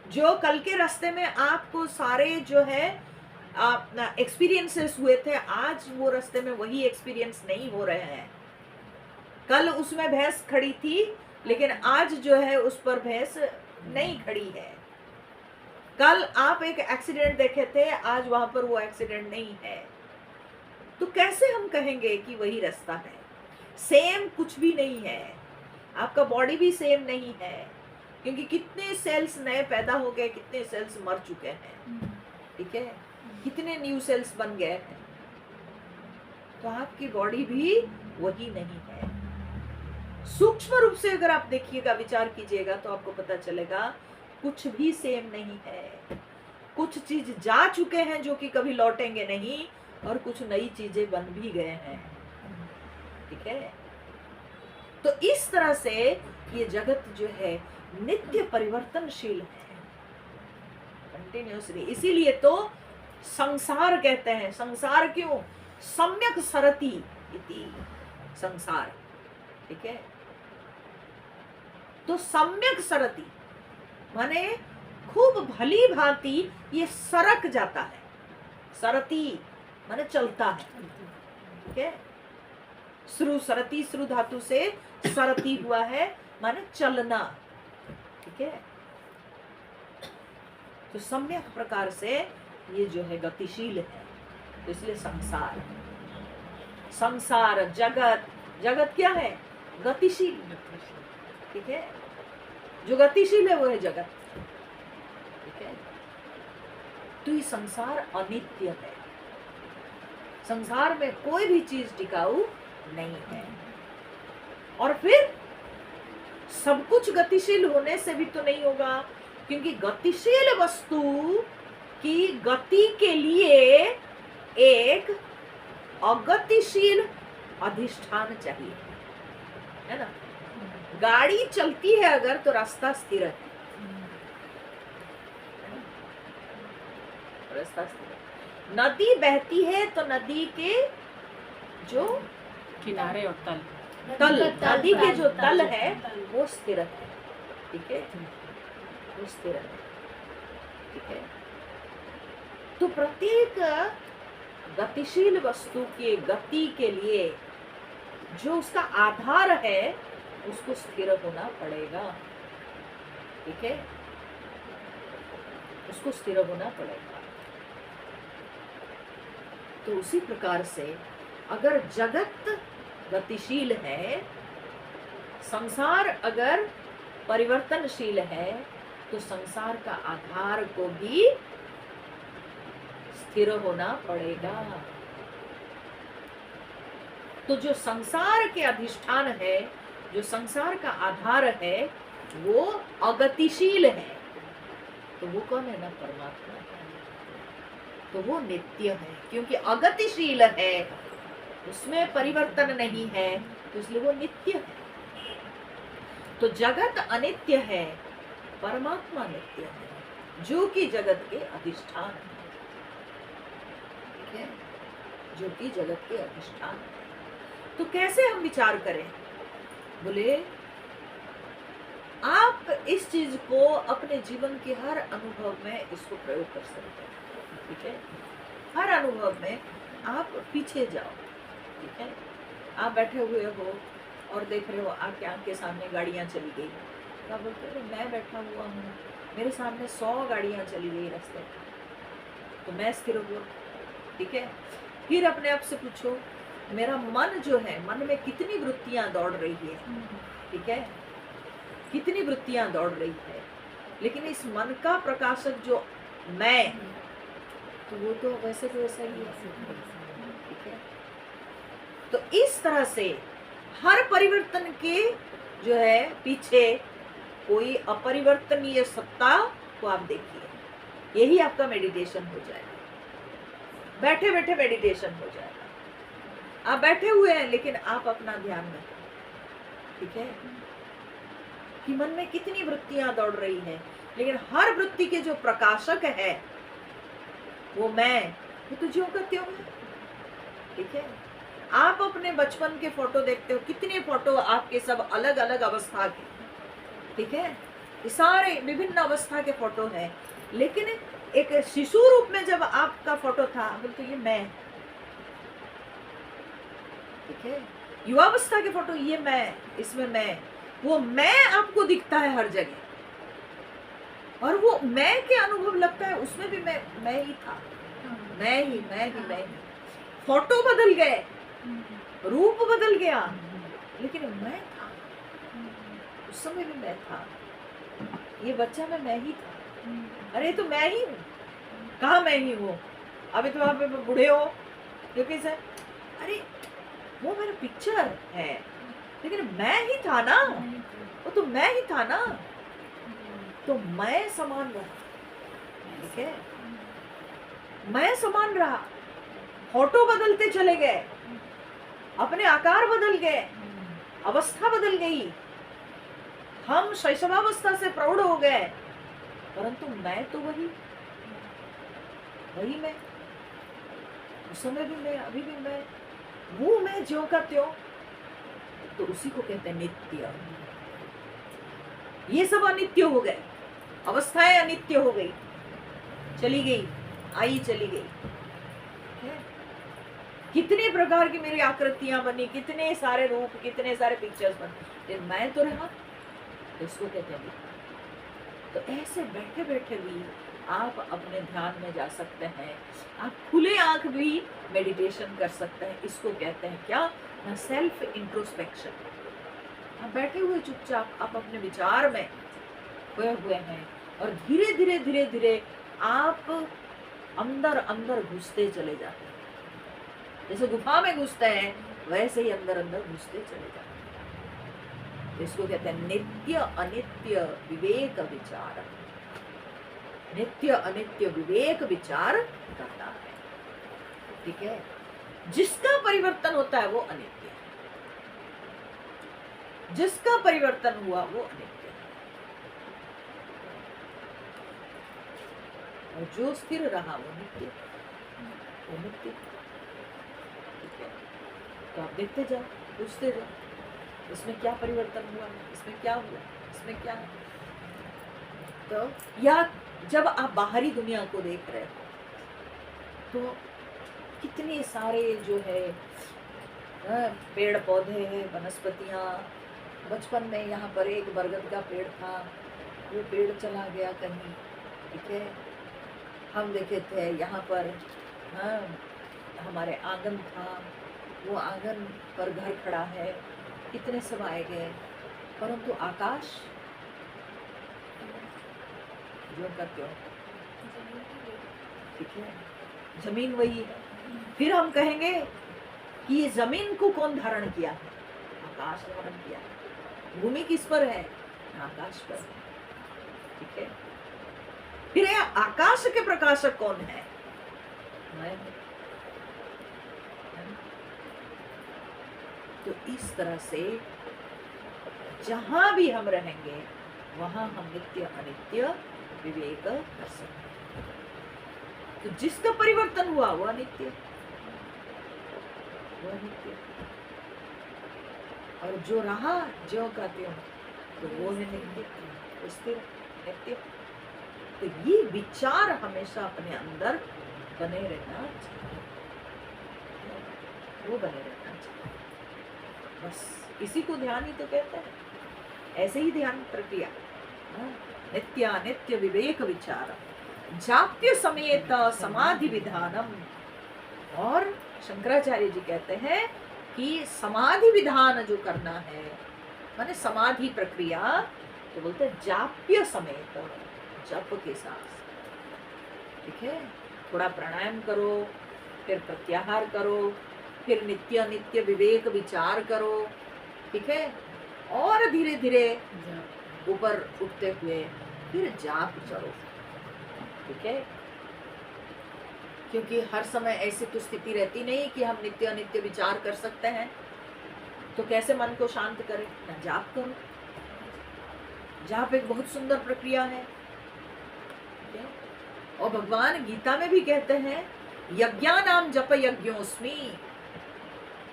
[SPEAKER 2] जो कल के रास्ते में आपको सारे जो है एक्सपीरियंसेस हुए थे, आज वो रास्ते में वही एक्सपीरियंस नहीं हो रहे हैं। कल उसमें भैंस खड़ी थी, लेकिन आज जो है उस पर भैंस नहीं खड़ी है। कल आप एक एक्सीडेंट देखे थे, आज वहां पर वो एक्सीडेंट नहीं है। तो कैसे हम कहेंगे कि वही रास्ता है? सेम कुछ भी नहीं है। आपका बॉडी भी सेम नहीं है, क्योंकि कितने सेल्स नए पैदा हो गए, कितने सेल्स मर चुके हैं, ठीक है, कितने न्यू सेल्स बन गए हैं। तो आपकी बॉडी भी वही नहीं है। सूक्ष्म रूप से अगर आप देखिएगा, विचार कीजिएगा, तो आपको पता चलेगा कुछ भी सेम नहीं है। कुछ चीज जा चुके हैं जो कि कभी लौटेंगे नहीं, और कुछ नई चीजें बन भी गए हैं, ठीक है। तो इस तरह से ये जगत जो है नित्य परिवर्तनशील है, कंटिन्यूसली। इसीलिए तो संसार कहते हैं। संसार क्यों? सम्यक सरति इति संसार, ठीक है। तो सम्यक सरति माने खूब भली भांति ये सरक जाता है। सरति माने चलता है, ठीक है। श्रु सरति, श्रु धातु से सरति हुआ है, माने चलना, ठीक है। तो सम्यक प्रकार से ये जो है गतिशील है, तो इसलिए संसार। संसार जगत, जगत क्या है? गतिशील, ठीक है। जो गतिशील है वो है जगत, ठीक है। तो ये संसार अनित्य है। संसार में कोई भी चीज टिकाऊ नहीं है। और फिर सब कुछ गतिशील होने से भी तो नहीं होगा, क्योंकि गतिशील वस्तु की गति के लिए एक अगतिशील अधिष्ठान चाहिए, है ना। गाड़ी चलती है अगर, तो रास्ता स्थिर है, रास्ता स्थिर है। नदी बहती है तो नदी के जो
[SPEAKER 1] किनारे और तल,
[SPEAKER 2] नदी के जो तल है वो स्थिर है, ठीक है, वो स्थिर है, ठीक है। तो प्रत्येक गतिशील वस्तु के गति के लिए जो उसका आधार है उसको स्थिर होना पड़ेगा, ठीक है, उसको स्थिर होना पड़ेगा। तो उसी प्रकार से अगर जगत गतिशील है, संसार अगर परिवर्तनशील है, तो संसार का आधार को भी स्थिर होना पड़ेगा। तो जो संसार के अधिष्ठान है, जो संसार का आधार है, वो अगतिशील है, तो वो कौन है ना? परमात्मा। तो वो नित्य है, क्योंकि अगतिशील है, उसमें परिवर्तन नहीं है, तो इसलिए वो नित्य है। तो जगत अनित्य है, परमात्मा नित्य है, जो कि जगत के अधिष्ठान है, ठीक है, जो कि जगत के अधिष्ठान है। तो कैसे हम विचार करें? बोले आप इस चीज को अपने जीवन के हर अनुभव में इसको प्रयोग कर सकते हैं, ठीक है। हर अनुभव में आप पीछे जाओ, ठीक है। आप बैठे हुए हो और देख रहे हो आपके आंख के सामने गाड़ियां चली गई, तो आप बोलते हो मैं बैठा हुआ हूँ, मेरे सामने 100 गाड़ियां चली गई रास्ते, तो मैं स्थिर हुआ, ठीक है। फिर अपने आप से पूछो, मेरा मन जो है, मन में कितनी वृत्तियां दौड़ रही है, ठीक है, कितनी वृत्तियां दौड़ रही है, लेकिन इस मन का प्रकाशक जो मैं, तो वो तो वैसे ही है, ठीक है। तो इस तरह से हर परिवर्तन के जो है पीछे कोई अपरिवर्तनीय सत्ता को आप देखिए, यही आपका मेडिटेशन हो जाएगा। बैठे बैठे मेडिटेशन हो जाएगा। आप बैठे हुए हैं लेकिन आप अपना ध्यान में, ठीक है, कि मन में कितनी वृत्तियां दौड़ रही हैं, लेकिन हर वृत्ति के जो प्रकाशक है वो मैं, वो तो ज्यों का त्यों है, ठीक है। आप अपने बचपन के फोटो देखते हो, कितने फोटो आपके सब अलग अलग अवस्था के, ठीक है, ये सारे विभिन्न अवस्था के फोटो हैं, लेकिन एक शिशु रूप में जब आपका फोटो था, बोलते ये मैं, ठीक है। युवावस्था के फोटो ये मैं, इसमें मैं, वो मैं आपको दिखता है हर जगह, और वो मैं के अनुभव लगता है, उसमें भी मैं ही था, मैं ही। फोटो बदल गए, रूप बदल गया, लेकिन मैं था, उस समय भी मैं था। ये बच्चा मैं ही था, अरे तो मैं ही हूँ, कहाँ मैं ही हूँ, अभी तो आप बूढ़े हो, क्योंकि सर अरे वो मेरा पिक्चर है, लेकिन मैं ही था ना, वो तो मैं ही था ना, तो मैं समान रहा, ठीक है, मैं समान रहा। फोटो बदलते चले गए, अपने आकार बदल गए, अवस्था बदल गई, हम शैशवावस्था से प्रौढ़ हो गए, परंतु मैं तो वही मैं, उस समय भी मैं, अभी भी मैं, वो मैं ज्यों का त्यों, तो उसी को कहते हैं नित्य। ये सब अनित्य हो गए, अवस्थाएं अनित्य हो गई, चली गई, आई चली गई, कितने प्रकार की मेरी आकृतियां बनी, कितने सारे रूप, कितने सारे पिक्चर्स बने, लेकिन मैं तो रहा, तो इसको कहते हैं। तो ऐसे बैठे बैठे भी आप अपने ध्यान में जा सकते हैं, आप खुले आंख भी मेडिटेशन कर सकते हैं। इसको कहते हैं क्या, ना सेल्फ इंट्रोस्पेक्शन। आप बैठे हुए चुपचाप आप अपने विचार में खोए हुए हैं, और धीरे धीरे धीरे धीरे आप अंदर अंदर घुसते चले जाते हैं, जैसे गुफा में घुसते हैं वैसे ही अंदर अंदर घुसते चले जाते हैं। इसको कहते हैं नित्य अनित्य विवेक विचार। नित्य अनित्य विवेक विचार करता है, ठीक है। जिसका परिवर्तन होता है वो अनित्य है, जिसका परिवर्तन हुआ वो अनित्य है, और जो स्थिर रहा वो नित्य, वो नित्य, ठीक है। तो आप देखते जाओ, पूछते जाओ, इसमें क्या परिवर्तन हुआ, इसमें क्या हुआ, इसमें क्या है। तो या जब आप बाहरी दुनिया को देख रहे हो तो कितने सारे जो है पेड़ पौधे हैं, वनस्पतियाँ। बचपन में यहाँ पर एक बरगद का पेड़ था, वो पेड़ चला गया कहीं, ठीक है। हम देखे थे यहाँ पर, हाँ, हमारे आंगन था, वो आंगन पर घर खड़ा है, इतने सब आए गए, परंतु आकाश जो करते हो, ठीक है, जमीन वही है। फिर हम कहेंगे कि ये जमीन को कौन धारण किया है, आकाश धारण किया है। भूमि किस पर है, आकाश पर है, ठीक है। फिर ये आकाश के प्रकाशक कौन है, मैं हूं। तो इस तरह से जहां भी हम रहेंगे वहां हम नित्य अनित्य विवेक कर सकते हैं। तो जिसका परिवर्तन हुआ वो अनित्य, वो अनित्य, और जो रहा ज्यों का त्यों तो वो है नित्य, स्थिर, नित्य। तो ये विचार हमेशा अपने अंदर बने रहना चाहिए, वो बने रहना चाहिए। बस इसी को ध्यान ही तो कहते हैं, ऐसे ही ध्यान प्रक्रिया। नित्य नित्य विवेक विचार जाप्य समेत समाधि विधानम। और शंकराचार्य जी कहते हैं कि समाधि विधान जो करना है, माने समाधि प्रक्रिया, तो बोलते हैं जाप्य समेत, जप के साथ, ठीक है। थोड़ा प्राणायाम करो, फिर प्रत्याहार करो, फिर नित्य नित्य विवेक विचार करो, ठीक है, और धीरे धीरे
[SPEAKER 1] जाप।
[SPEAKER 2] ऊपर उठते हुए फिर जाप चढ़ो, ठीक है। क्योंकि हर समय ऐसी तो स्थिति रहती नहीं कि हम नित्य अनित्य विचार कर सकते हैं, तो कैसे मन को शांत करें? ना जाप करो। जाप एक बहुत सुंदर प्रक्रिया है, ठीक है? और भगवान गीता में भी कहते हैं यज्ञानाम जप यज्ञोस्मि,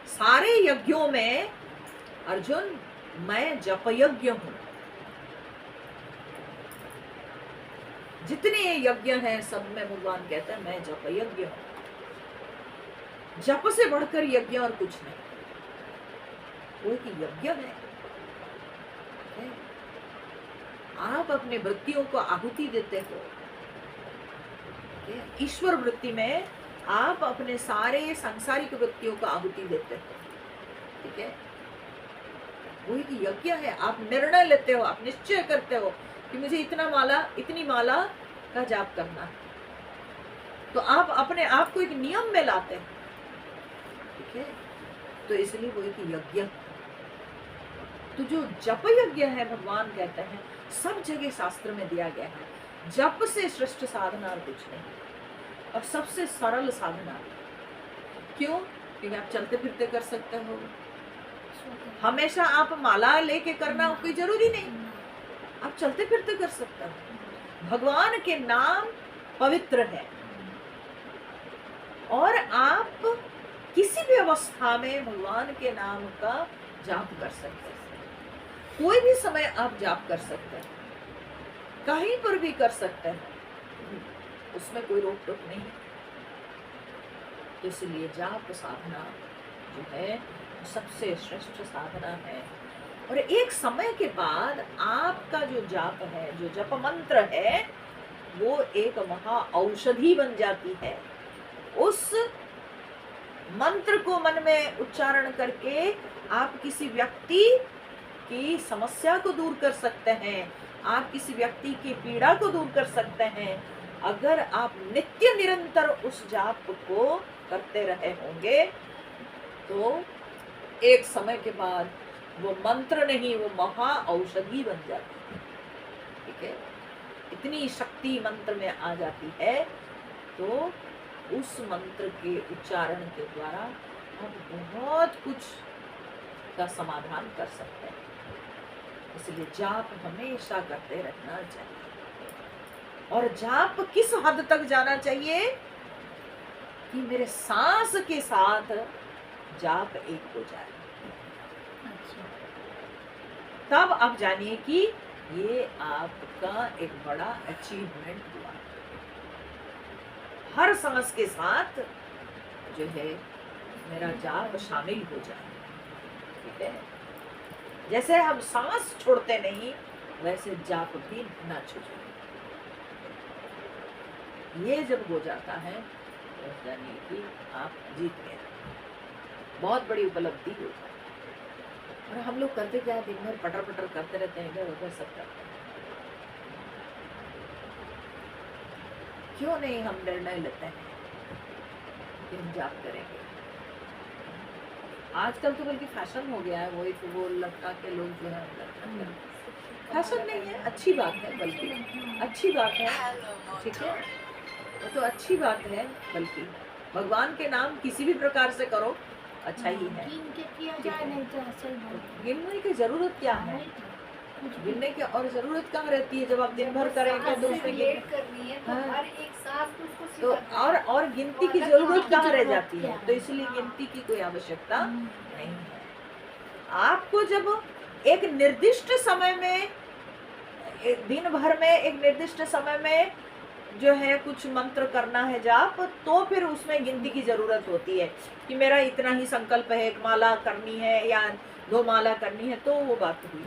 [SPEAKER 2] सारे यज्ञों में अर्जुन मैं जप यज्ञ हूं। जितने यज्ञ हैं सब में भगवान कहते हैं मैं जप यज्ञ हूं। जप से बढ़कर यज्ञ और कुछ नहीं, वो एक यज्ञ है। आप अपने वृत्तियों को आहुति देते हो, ईश्वर वृत्ति में आप अपने सारे सांसारिक वृत्तियों को आहुति देते हो, ठीक है। वो एक यज्ञ है। आप निर्णय लेते हो, आप निश्चय करते हो कि मुझे इतनी माला का जाप करना है, तो आप अपने आप को एक नियम में लाते हैं, ठीक है। तो इसलिए वो एक यज्ञ। तो जो जप यज्ञ है भगवान कहते हैं सब जगह शास्त्र में दिया गया है, जप से श्रेष्ठ साधना और कुछ नहीं, और सबसे सरल साधना। क्यों? क्योंकि आप चलते फिरते कर सकते हो, हमेशा आप माला लेके करना कोई जरूरी नहीं, आप चलते फिरते कर सकते हो। भगवान के नाम पवित्र है और आप किसी भी अवस्था में भगवान के नाम का जाप कर सकते हैं। कोई भी समय आप जाप कर सकते हैं, कहीं पर भी कर सकते हैं, उसमें कोई रोक टोक नहीं। इसलिए जाप साधना जो है सबसे श्रेष्ठ साधना है। और एक समय के बाद आपका जो जाप है, जो जप मंत्र है, वो एक महा औषधि बन जाती है। उस मंत्र को मन में उच्चारण करके आप किसी व्यक्ति की समस्या को दूर कर सकते हैं, आप किसी व्यक्ति की पीड़ा को दूर कर सकते हैं, अगर आप नित्य निरंतर उस जाप को करते रहे होंगे। तो एक समय के बाद वो मंत्र नहीं, वो महा औषधि बन जाती है, ठीक है। इतनी शक्ति मंत्र में आ जाती है, तो उस मंत्र के उच्चारण के द्वारा आप बहुत कुछ का समाधान कर सकते हैं। इसलिए जाप हमेशा करते रहना चाहिए। और जाप किस हद तक जाना चाहिए कि मेरे सांस के साथ जाप एक हो जाए, तब आप जानिए कि ये आपका एक बड़ा अचीवमेंट हुआ। हर सांस के साथ जो है मेरा जाप शामिल हो जाए, ठीक है। जैसे हम सांस छोड़ते नहीं, वैसे जाप भी ना छोड़े। ये जब हो जाता है तो जानिए कि आप जीत गए, बहुत बड़ी उपलब्धि हो जाती है। और हम लोग करते क्या, दिन भर पटर पटर करते रहते हैं, इधर उधर सब करते हैं। क्यों नहीं हम निर्णय लेते हैं कि हम जाप करेंगे? आजकल तो बल्कि फैशन हो गया है, वही तो वो लटका के लोग जो है फैशन नहीं है, अच्छी बात है, बल्कि अच्छी बात है, ठीक है। वो तो अच्छी बात है, बल्कि भगवान के नाम किसी भी प्रकार से करो अच्छा ही है। गिनने की जरूरत क्या है? गिनने की और जरूरत कहाँ रहती है? जब आप दिन भर करेंगे तो उसमें करनी है, तो हर एक सांस तो और गिनती की जरूरत कहाँ रह जाती है? तो इसलिए गिनती की कोई आवश्यकता नहीं है। आपको जब एक निर्दिष्ट समय में, दिन भर में एक निर्दिष्ट समय में जो है कुछ मंत्र करना है जाप, तो फिर उसमें गिनती की जरूरत होती है कि मेरा इतना ही संकल्प है, एक माला करनी है या 2 माला करनी है, तो वो बात हुई।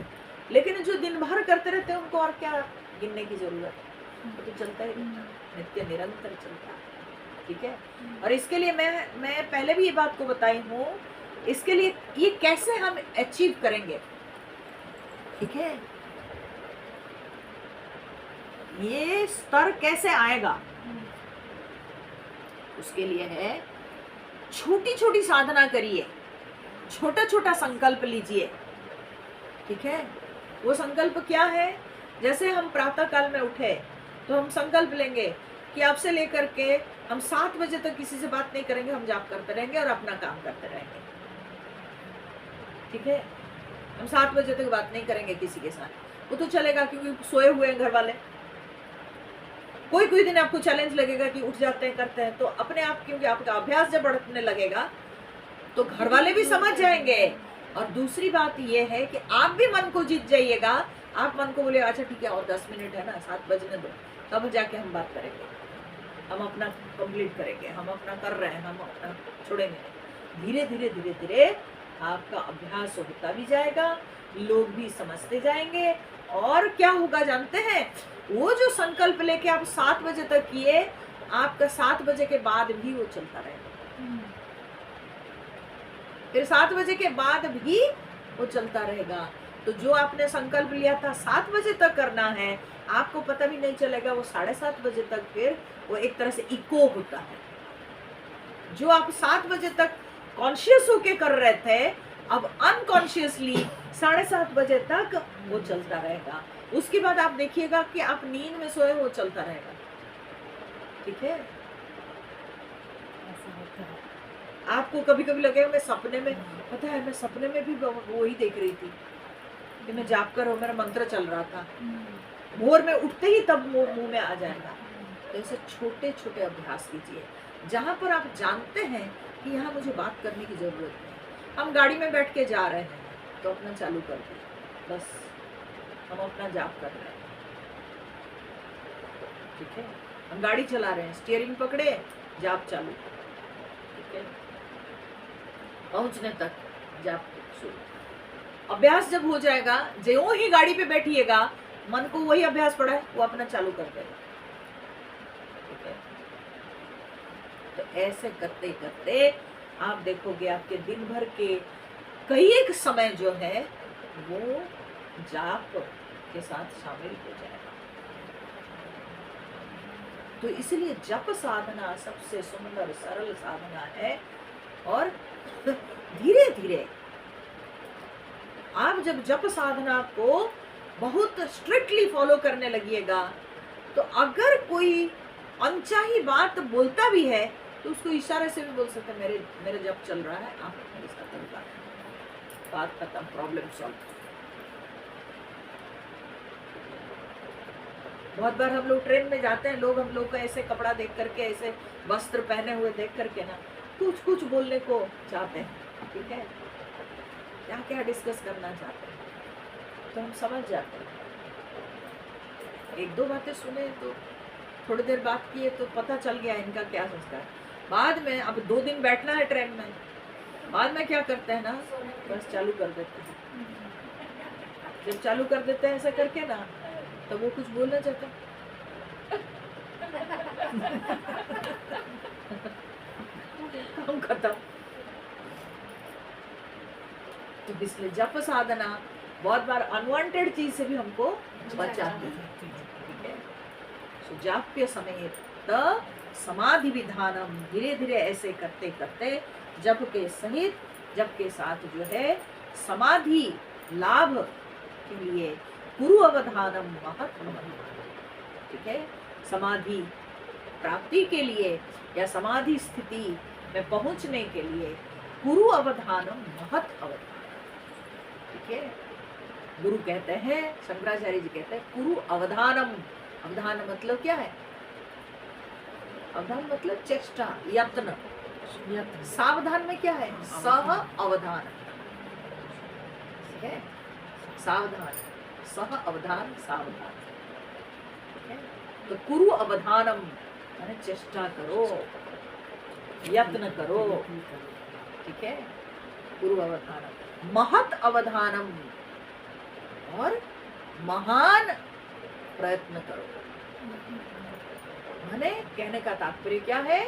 [SPEAKER 2] लेकिन जो दिन भर करते रहते हैं उनको और क्या गिनने की जरूरत है? वो तो चलता ही नित्य निरंतर चलता है, ठीक है। और इसके लिए मैं पहले भी ये बात को बताई हूँ, इसके लिए ये कैसे हम अचीव करेंगे, ठीक है, ये स्तर कैसे आएगा, उसके लिए है छोटी छोटी साधना करिए, छोटा छोटा संकल्प लीजिए, ठीक है, वो संकल्प क्या है? जैसे हम प्रातः काल में उठे तो हम संकल्प लेंगे कि अब से लेकर के हम 7 बजे तक किसी से बात नहीं करेंगे, हम जाप करते रहेंगे और अपना काम करते रहेंगे। ठीक है, हम 7 बजे तक बात नहीं करेंगे किसी के साथ, वो तो चलेगा क्योंकि सोए हुए हैं घर वाले। कोई दिन आपको चैलेंज लगेगा कि उठ जाते हैं, करते हैं, तो अपने आप, क्योंकि आपका अभ्यास जब बढ़ने लगेगा तो घर वाले भी समझ जाएंगे। और दूसरी बात ये है कि आप भी मन को जीत जाइएगा। आप मन को बोले अच्छा ठीक है और 10 मिनट है ना, 7 बजने दो, तब जाके हम बात करेंगे, हम अपना कंप्लीट करेंगे, हम अपना कर रहे हैं, हम अपना छोड़ेंगे। धीरे धीरे धीरे धीरे आपका अभ्यास होता भी जाएगा, लोग भी समझते जाएंगे। और क्या होगा जानते हैं? वो जो संकल्प लेके आप 7 बजे तक किए, आपका 7 बजे के बाद भी वो चलता रहेगा। फिर 7 बजे के बाद भी वो चलता रहेगा। तो जो आपने संकल्प लिया था 7 बजे तक करना है, आपको पता भी नहीं चलेगा, वो 7:30 बजे तक फिर वो एक तरह से इको होता है। जो आप 7 बजे तक कॉन्शियस होके कर रहे थे, अब अनकॉन्शियसली 7:30 बजे तक वो चलता रहेगा। उसके बाद आप देखिएगा कि आप नींद में सोए, वो चलता रहेगा। ठीक है, आपको कभी कभी लगेगा मैं सपने में, पता है मैं सपने में भी वही देख रही थी कि मैं जाप कर रहा हूं, मेरा मंत्र चल रहा था। भोर में उठते ही तब मुंह में आ जाएगा। तो ऐसे छोटे छोटे अभ्यास कीजिए जहां पर आप जानते हैं कि यहाँ मुझे बात करने की जरूरत नहीं। हम गाड़ी में बैठ के जा रहे हैं तो अपना चालू कर दिए, बस हम अपना जाप कर रहे हैं। ठीक है, हम गाड़ी चला रहे हैं, स्टीयरिंग पकड़े, जाप चालू। ठीक है, पहुंचने तक जाप शुरू। अभ्यास जब हो जाएगा, जो ही गाड़ी पे बैठिएगा, मन को वही अभ्यास पड़ा है वो अपना चालू कर देगा। ठीक है, तो ऐसे करते करते आप देखोगे आपके दिन भर के कई एक समय जो है वो जाप के साथ शामिल हो जाएगा। तो इसलिए जप साधना सबसे सुंदर सरल साधना है। और धीरे धीरे आप जब जप साधना को बहुत स्ट्रिक्टली फॉलो करने लगिएगा, तो अगर कोई अनचाही बात बोलता भी है तो उसको इशारे से भी बोल सकते हैं, मेरे जप चल रहा है, आप मेरे साथ चल, बात खत्म, प्रॉब्लम सॉल्व। बहुत बार हम लोग ट्रेन में जाते हैं, लोग हम लोग का ऐसे कपड़ा देख करके, ऐसे वस्त्र पहने हुए देख करके ना कुछ कुछ बोलने को चाहते हैं। ठीक है, क्या क्या डिस्कस करना चाहते हैं, तो हम समझ जाते हैं। एक दो बातें सुने तो थोड़ी देर बात किए तो पता चल गया इनका क्या सोचता है। बाद में अब 2 दिन बैठना है ट्रेन में, बाद में क्या करते हैं ना, बस चालू कर देते हैं। जब चालू कर देते हैं ऐसा करके ना, तो वो कुछ बोलना चाहता हम खत्म। तो इसलिए जप साधना बहुत बार अनवांटेड चीज से भी हमको बचाती है। ठीक है, तो जाप्य समेत समाधि विधानम, धीरे धीरे ऐसे करते करते जप के सहित, जप के साथ जो है समाधि लाभ के लिए गुरु अवधानम महत्वम। ठीक है, समाधि प्राप्ति के लिए या समाधि स्थिति में पहुंचने के लिए गुरु अवधानम महत अवधान। ठीक है, गुरु कहते हैं, शंकराचार्य जी कहते हैं गुरु अवधानम। अवधान मतलब क्या है? अवधान मतलब चेष्टा, यत्न। सावधान में क्या है? सह अवधान। ठीक है, सावधान, सह अवधान, सावधान। ठीक है, तो गुरु अवधानम माने चेष्टा करो, यत्न करो। ठीक है, गुरु अवधानम, महत अवधानम, और महान प्रयत्न करो। माने कहने का तात्पर्य क्या है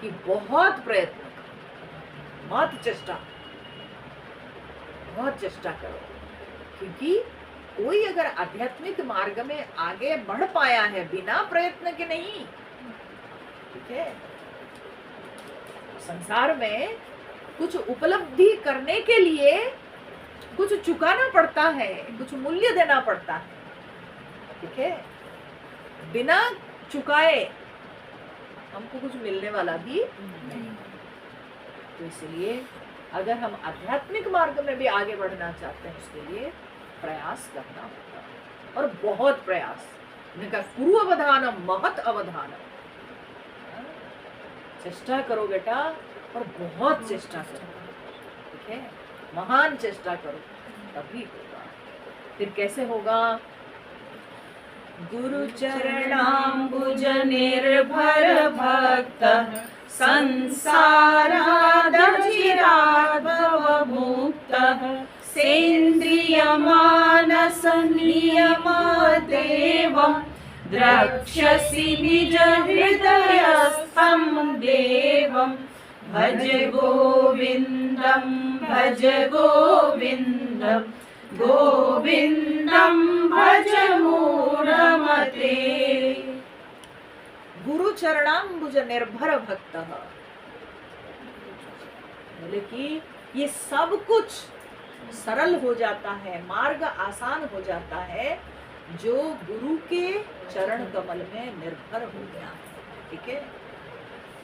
[SPEAKER 2] कि बहुत प्रयत्न करो, मत चेष्टा, बहुत चेष्टा करो। क्योंकि कोई अगर आध्यात्मिक मार्ग में आगे बढ़ पाया है बिना प्रयत्न के नहीं। ठीक है, संसार में कुछ उपलब्धि करने के लिए कुछ चुकाना पड़ता है, कुछ मूल्य देना पड़ता है, ठीक है। बिना चुकाए हमको कुछ मिलने वाला भी नहीं। तो इसलिए अगर हम आध्यात्मिक मार्ग में भी आगे बढ़ना चाहते हैं, उसके लिए प्रयास करना होगा, और बहुत प्रयास। कुरु अवधानम महत अवधानम, चेष्टा करो बेटा, और बहुत चेष्टा करो, ठीक है, महान चेष्टा करो, तभी होगा। फिर कैसे होगा? गुरु चरणाम्बुज निर्भर भक्त संसारादचिराद्भवमुक्तः सेन्द्रिय मानस नियमदेवं द्रक्ष्यसि निज हृदयस्थं देवं। भज गोविन्दं भज गोविन्दं गोविन्दं भज मूढ़मते। गुरु चरणाम्बुज निर्भर भक्त, बोले कि ये सब कुछ सरल हो जाता है, मार्ग आसान हो जाता है जो गुरु के चरण कमल में निर्भर हो गया, ठीक है।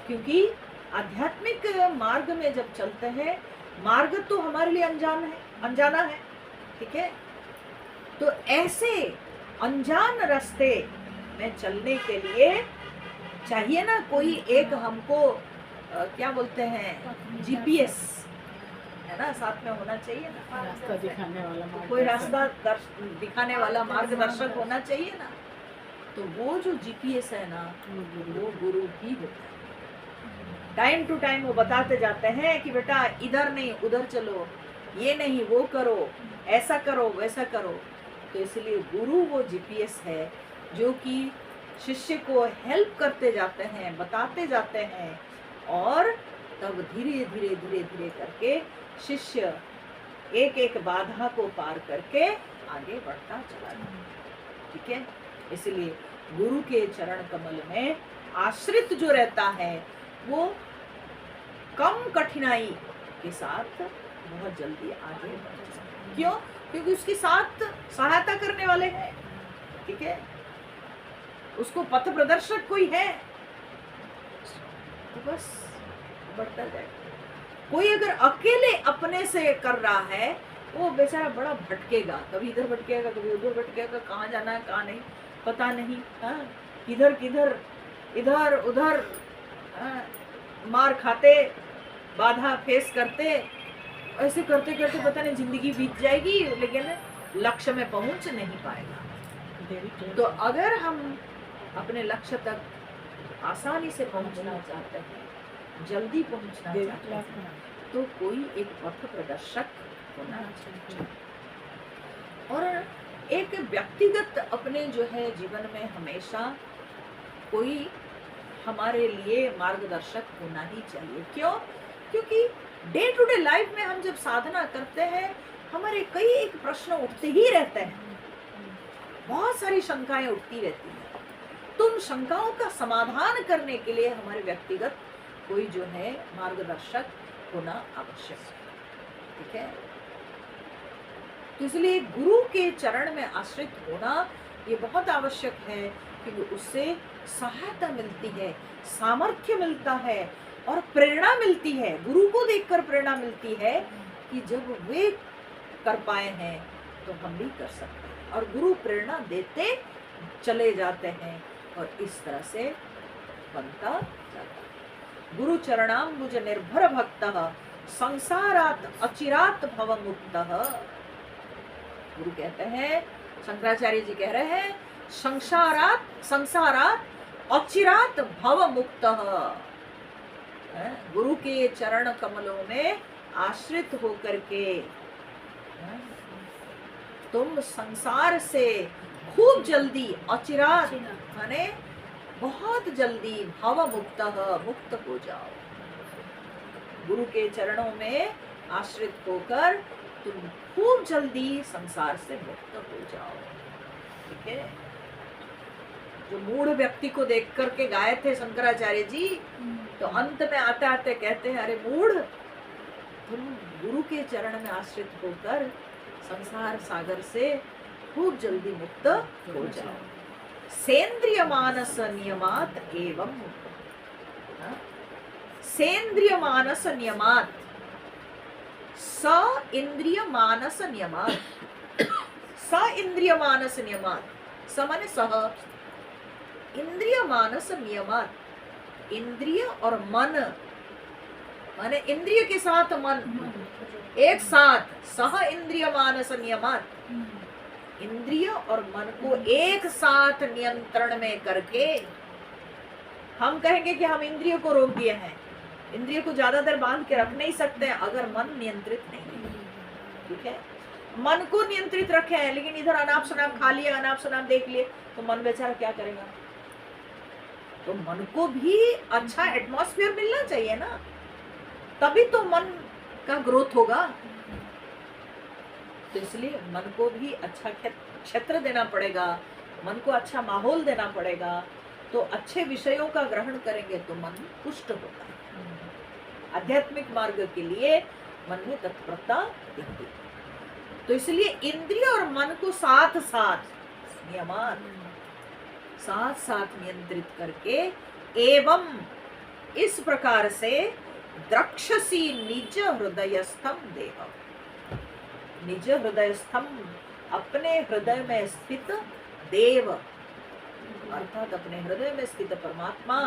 [SPEAKER 2] क्योंकि आध्यात्मिक मार्ग में जब चलते हैं, मार्ग तो हमारे लिए अनजाना है, ठीक है। तो ऐसे अनजान रास्ते में चलने के लिए चाहिए ना कोई एक हमको क्या बोलते हैं, जीपीएस, है ना, साथ में होना चाहिए ना,
[SPEAKER 1] रास्ता दिखाने वाला
[SPEAKER 2] कोई रास्ता दिखाने वाला मार्गदर्शक होना चाहिए ना। तो वो जो जीपीएस है ना, वो गुरु ही होता है। टाइम टू टाइम वो बताते जाते हैं कि बेटा इधर नहीं उधर चलो, ये नहीं वो करो, ऐसा करो वैसा करो। तो इसलिए गुरु वो जीपीएस है जो कि शिष्य को हेल्प करते जाते हैं, बताते जाते हैं, और तब धीरे धीरे धीरे धीरे करके शिष्य एक एक बाधा को पार करके आगे बढ़ता चला जाता, ठीक है। इसलिए गुरु के चरण कमल में आश्रित जो रहता है वो कम कठिनाई के साथ बहुत जल्दी आगे बढ़ता है। क्यों? क्योंकि उसके साथ सहायता करने वाले हैं, ठीक है, उसको पथ प्रदर्शक कोई है, तो बस बढ़ता जाएगा। कोई अगर अकेले अपने से कर रहा है, वो बेचारा बड़ा भटकेगा, कभी इधर भटकेगा कभी उधर भटकेगा, कहाँ जाना है कहाँ नहीं पता नहीं, हाँ, किधर किधर इधर उधर, हाँ, मार खाते, बाधा फेस करते, ऐसे करते करते पता नहीं जिंदगी बीत जाएगी, लेकिन लक्ष्य में पहुंच नहीं पाएगा। तो अगर हम अपने लक्ष्य तक आसानी से पहुंचना चाहते हैं, जल्दी पहुंचना चाहते हैं, तो कोई एक पथ प्रदर्शक होना चाहिए। और एक व्यक्तिगत अपने जो है जीवन में हमेशा कोई हमारे लिए मार्गदर्शक होना ही चाहिए। क्यों? क्योंकि डे टू डे लाइफ में हम जब साधना करते हैं, हमारे कई एक प्रश्न उठते ही रहते हैं, बहुत सारी शंकाएं उठती रहती हैं। तो उन शंकाओं का समाधान करने के लिए हमारे व्यक्तिगत कोई जो है मार्गदर्शक होना आवश्यक है, ठीक है। तो इसलिए गुरु के चरण में आश्रित होना ये बहुत आवश्यक है, क्योंकि उससे सहायता मिलती है, सामर्थ्य मिलता है और प्रेरणा मिलती है। गुरु को देखकर प्रेरणा मिलती है कि जब वे कर पाए हैं तो हम भी कर सकते हैं, और गुरु प्रेरणा देते चले जाते हैं, और इस तरह से बनता जाता है। गुरु चरणाम्बुज निर्भर भक्तः संसारात अचिरात भव मुक्तः। गुरु कहते हैं, शंकराचार्य जी कह रहे हैं, संसारात अचिरात भव मुक्तः। गुरु के चरण कमलों में आश्रित होकर के तुम संसार से खूब जल्दी, अचिरात माने बहुत जल्दी, भव मुक्तः मुक्त हो जाओ। गुरु के चरणों में आश्रित होकर तुम खूब जल्दी संसार से मुक्त हो जाओ, ठीक है। जो मूढ़ व्यक्ति को देख करके गाए थे शंकराचार्य जी, तो अंत में आते आते कहते हैं, अरे मूढ़, तुम गुरु के चरण में आश्रित होकर संसार सागर से खूब जल्दी मुक्त हो जाओ। सेंद्रिय मानस नियमात एवं, सेंद्रिय मानस नियमात, स इंद्रिय मानस नियमात, स इंद्रिय मानस नियमात, स माने सह, इंद्रिय मानस नियमात, इंद्रिय और मन माने इंद्रिय के साथ मन एक साथ, सह इंद्रिय मानस नियमात, इंद्रिय और मन को एक साथ नियंत्रण में करके, हम कहेंगे कि हम इंद्रिय को रोक दिए हैं, इंद्रिय को ज्यादा देर बांध के रख नहीं सकते अगर मन नियंत्रित नहीं है। ठीक है, मन को नियंत्रित रखे हैं लेकिन इधर अनाप शनाप खा लिए, अनाप शनाप देख लिए, तो मन बेचारा क्या करेगा? तो मन को भी अच्छा एटमॉस्फेयर मिलना चाहिए ना, तभी तो मन का ग्रोथ होगा। तो इसलिए मन को भी अच्छा क्षेत्र देना पड़ेगा, मन को अच्छा माहौल देना पड़ेगा, तो अच्छे विषयों का ग्रहण करेंगे तो मन पुष्ट होता है। आध्यात्मिक मार्ग के लिए मन में तत्परता दिखती है। तो इसलिए इंद्रिय और मन को साथ साथ नियमान, साथ साथ नियंत्रित करके, एवं इस प्रकार से द्रक्षसी निज हृदयस्थम देह, निज हृदयस्थम अपने हृदय में स्थित देव अर्थात अपने हृदय में स्थित परमात्मा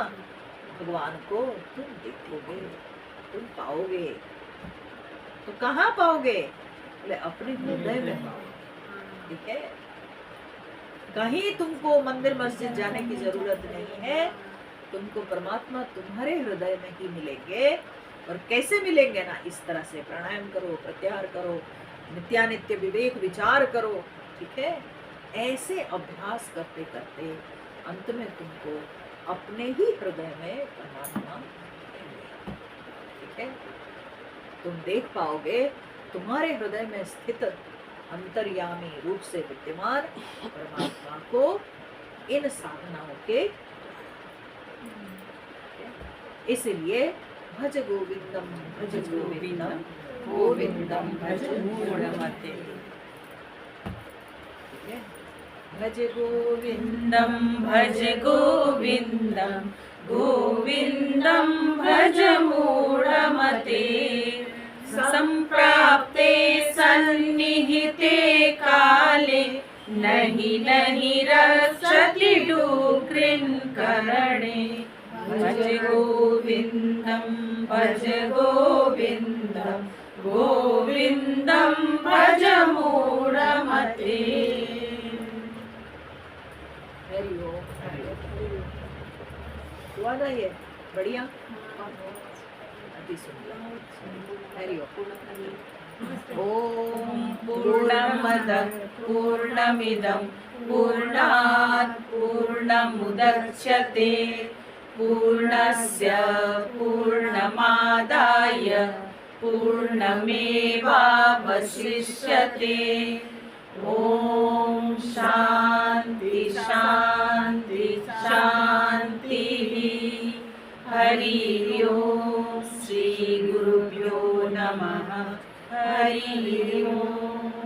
[SPEAKER 2] भगवान को तुम देखोगे, तुम पाओगे। तो कहाँ पाओगे? बोले अपने हृदय में पाओगे। ठीक है, कहीं तुमको मंदिर मस्जिद जाने की जरूरत नहीं है, तुमको परमात्मा तुम्हारे हृदय में ही मिलेंगे। और कैसे मिलेंगे ना, इस तरह से प्राणायाम करो, प्रत्याहार करो, नित्यानित्य विवेक विचार करो। ठीक है, ऐसे अभ्यास करते करते अंत में तुमको अपने ही हृदय में परमात्मा मिलेंगे। ठीक है, तुम देख पाओगे तुम्हारे हृदय में स्थित अंतर्यामी रूप से विद्यमान परमात्मा को इन साधनाओं के। इसलिए भज गोविंदम भज गोविंदम गोविंदम भज मूढ़मते। भज गोविंदम
[SPEAKER 1] भज गोविंदम गोविंदम भज मूढ़मते। संप्राप्ते सन्निहिते काले नहि नहि रक्षति डुक्रिन्करणे। भज गोविंदम भज गोविंदम गोविंदम भज मूढ़मते।
[SPEAKER 2] हरि ओम। हुआ ना ये बढ़िया, अति सुंदर। हरि ओम। ओम पूर्णमदः पूर्णमिदं पूर्णात् पूर्णमुदच्यते पूर्णस्य पूर्णमादाय पूर्णमेवावशिष्यते। ओम शांति शांति शांतिः। हरि ओम। श्री गुरुभ्यो नमः। हरि ओम।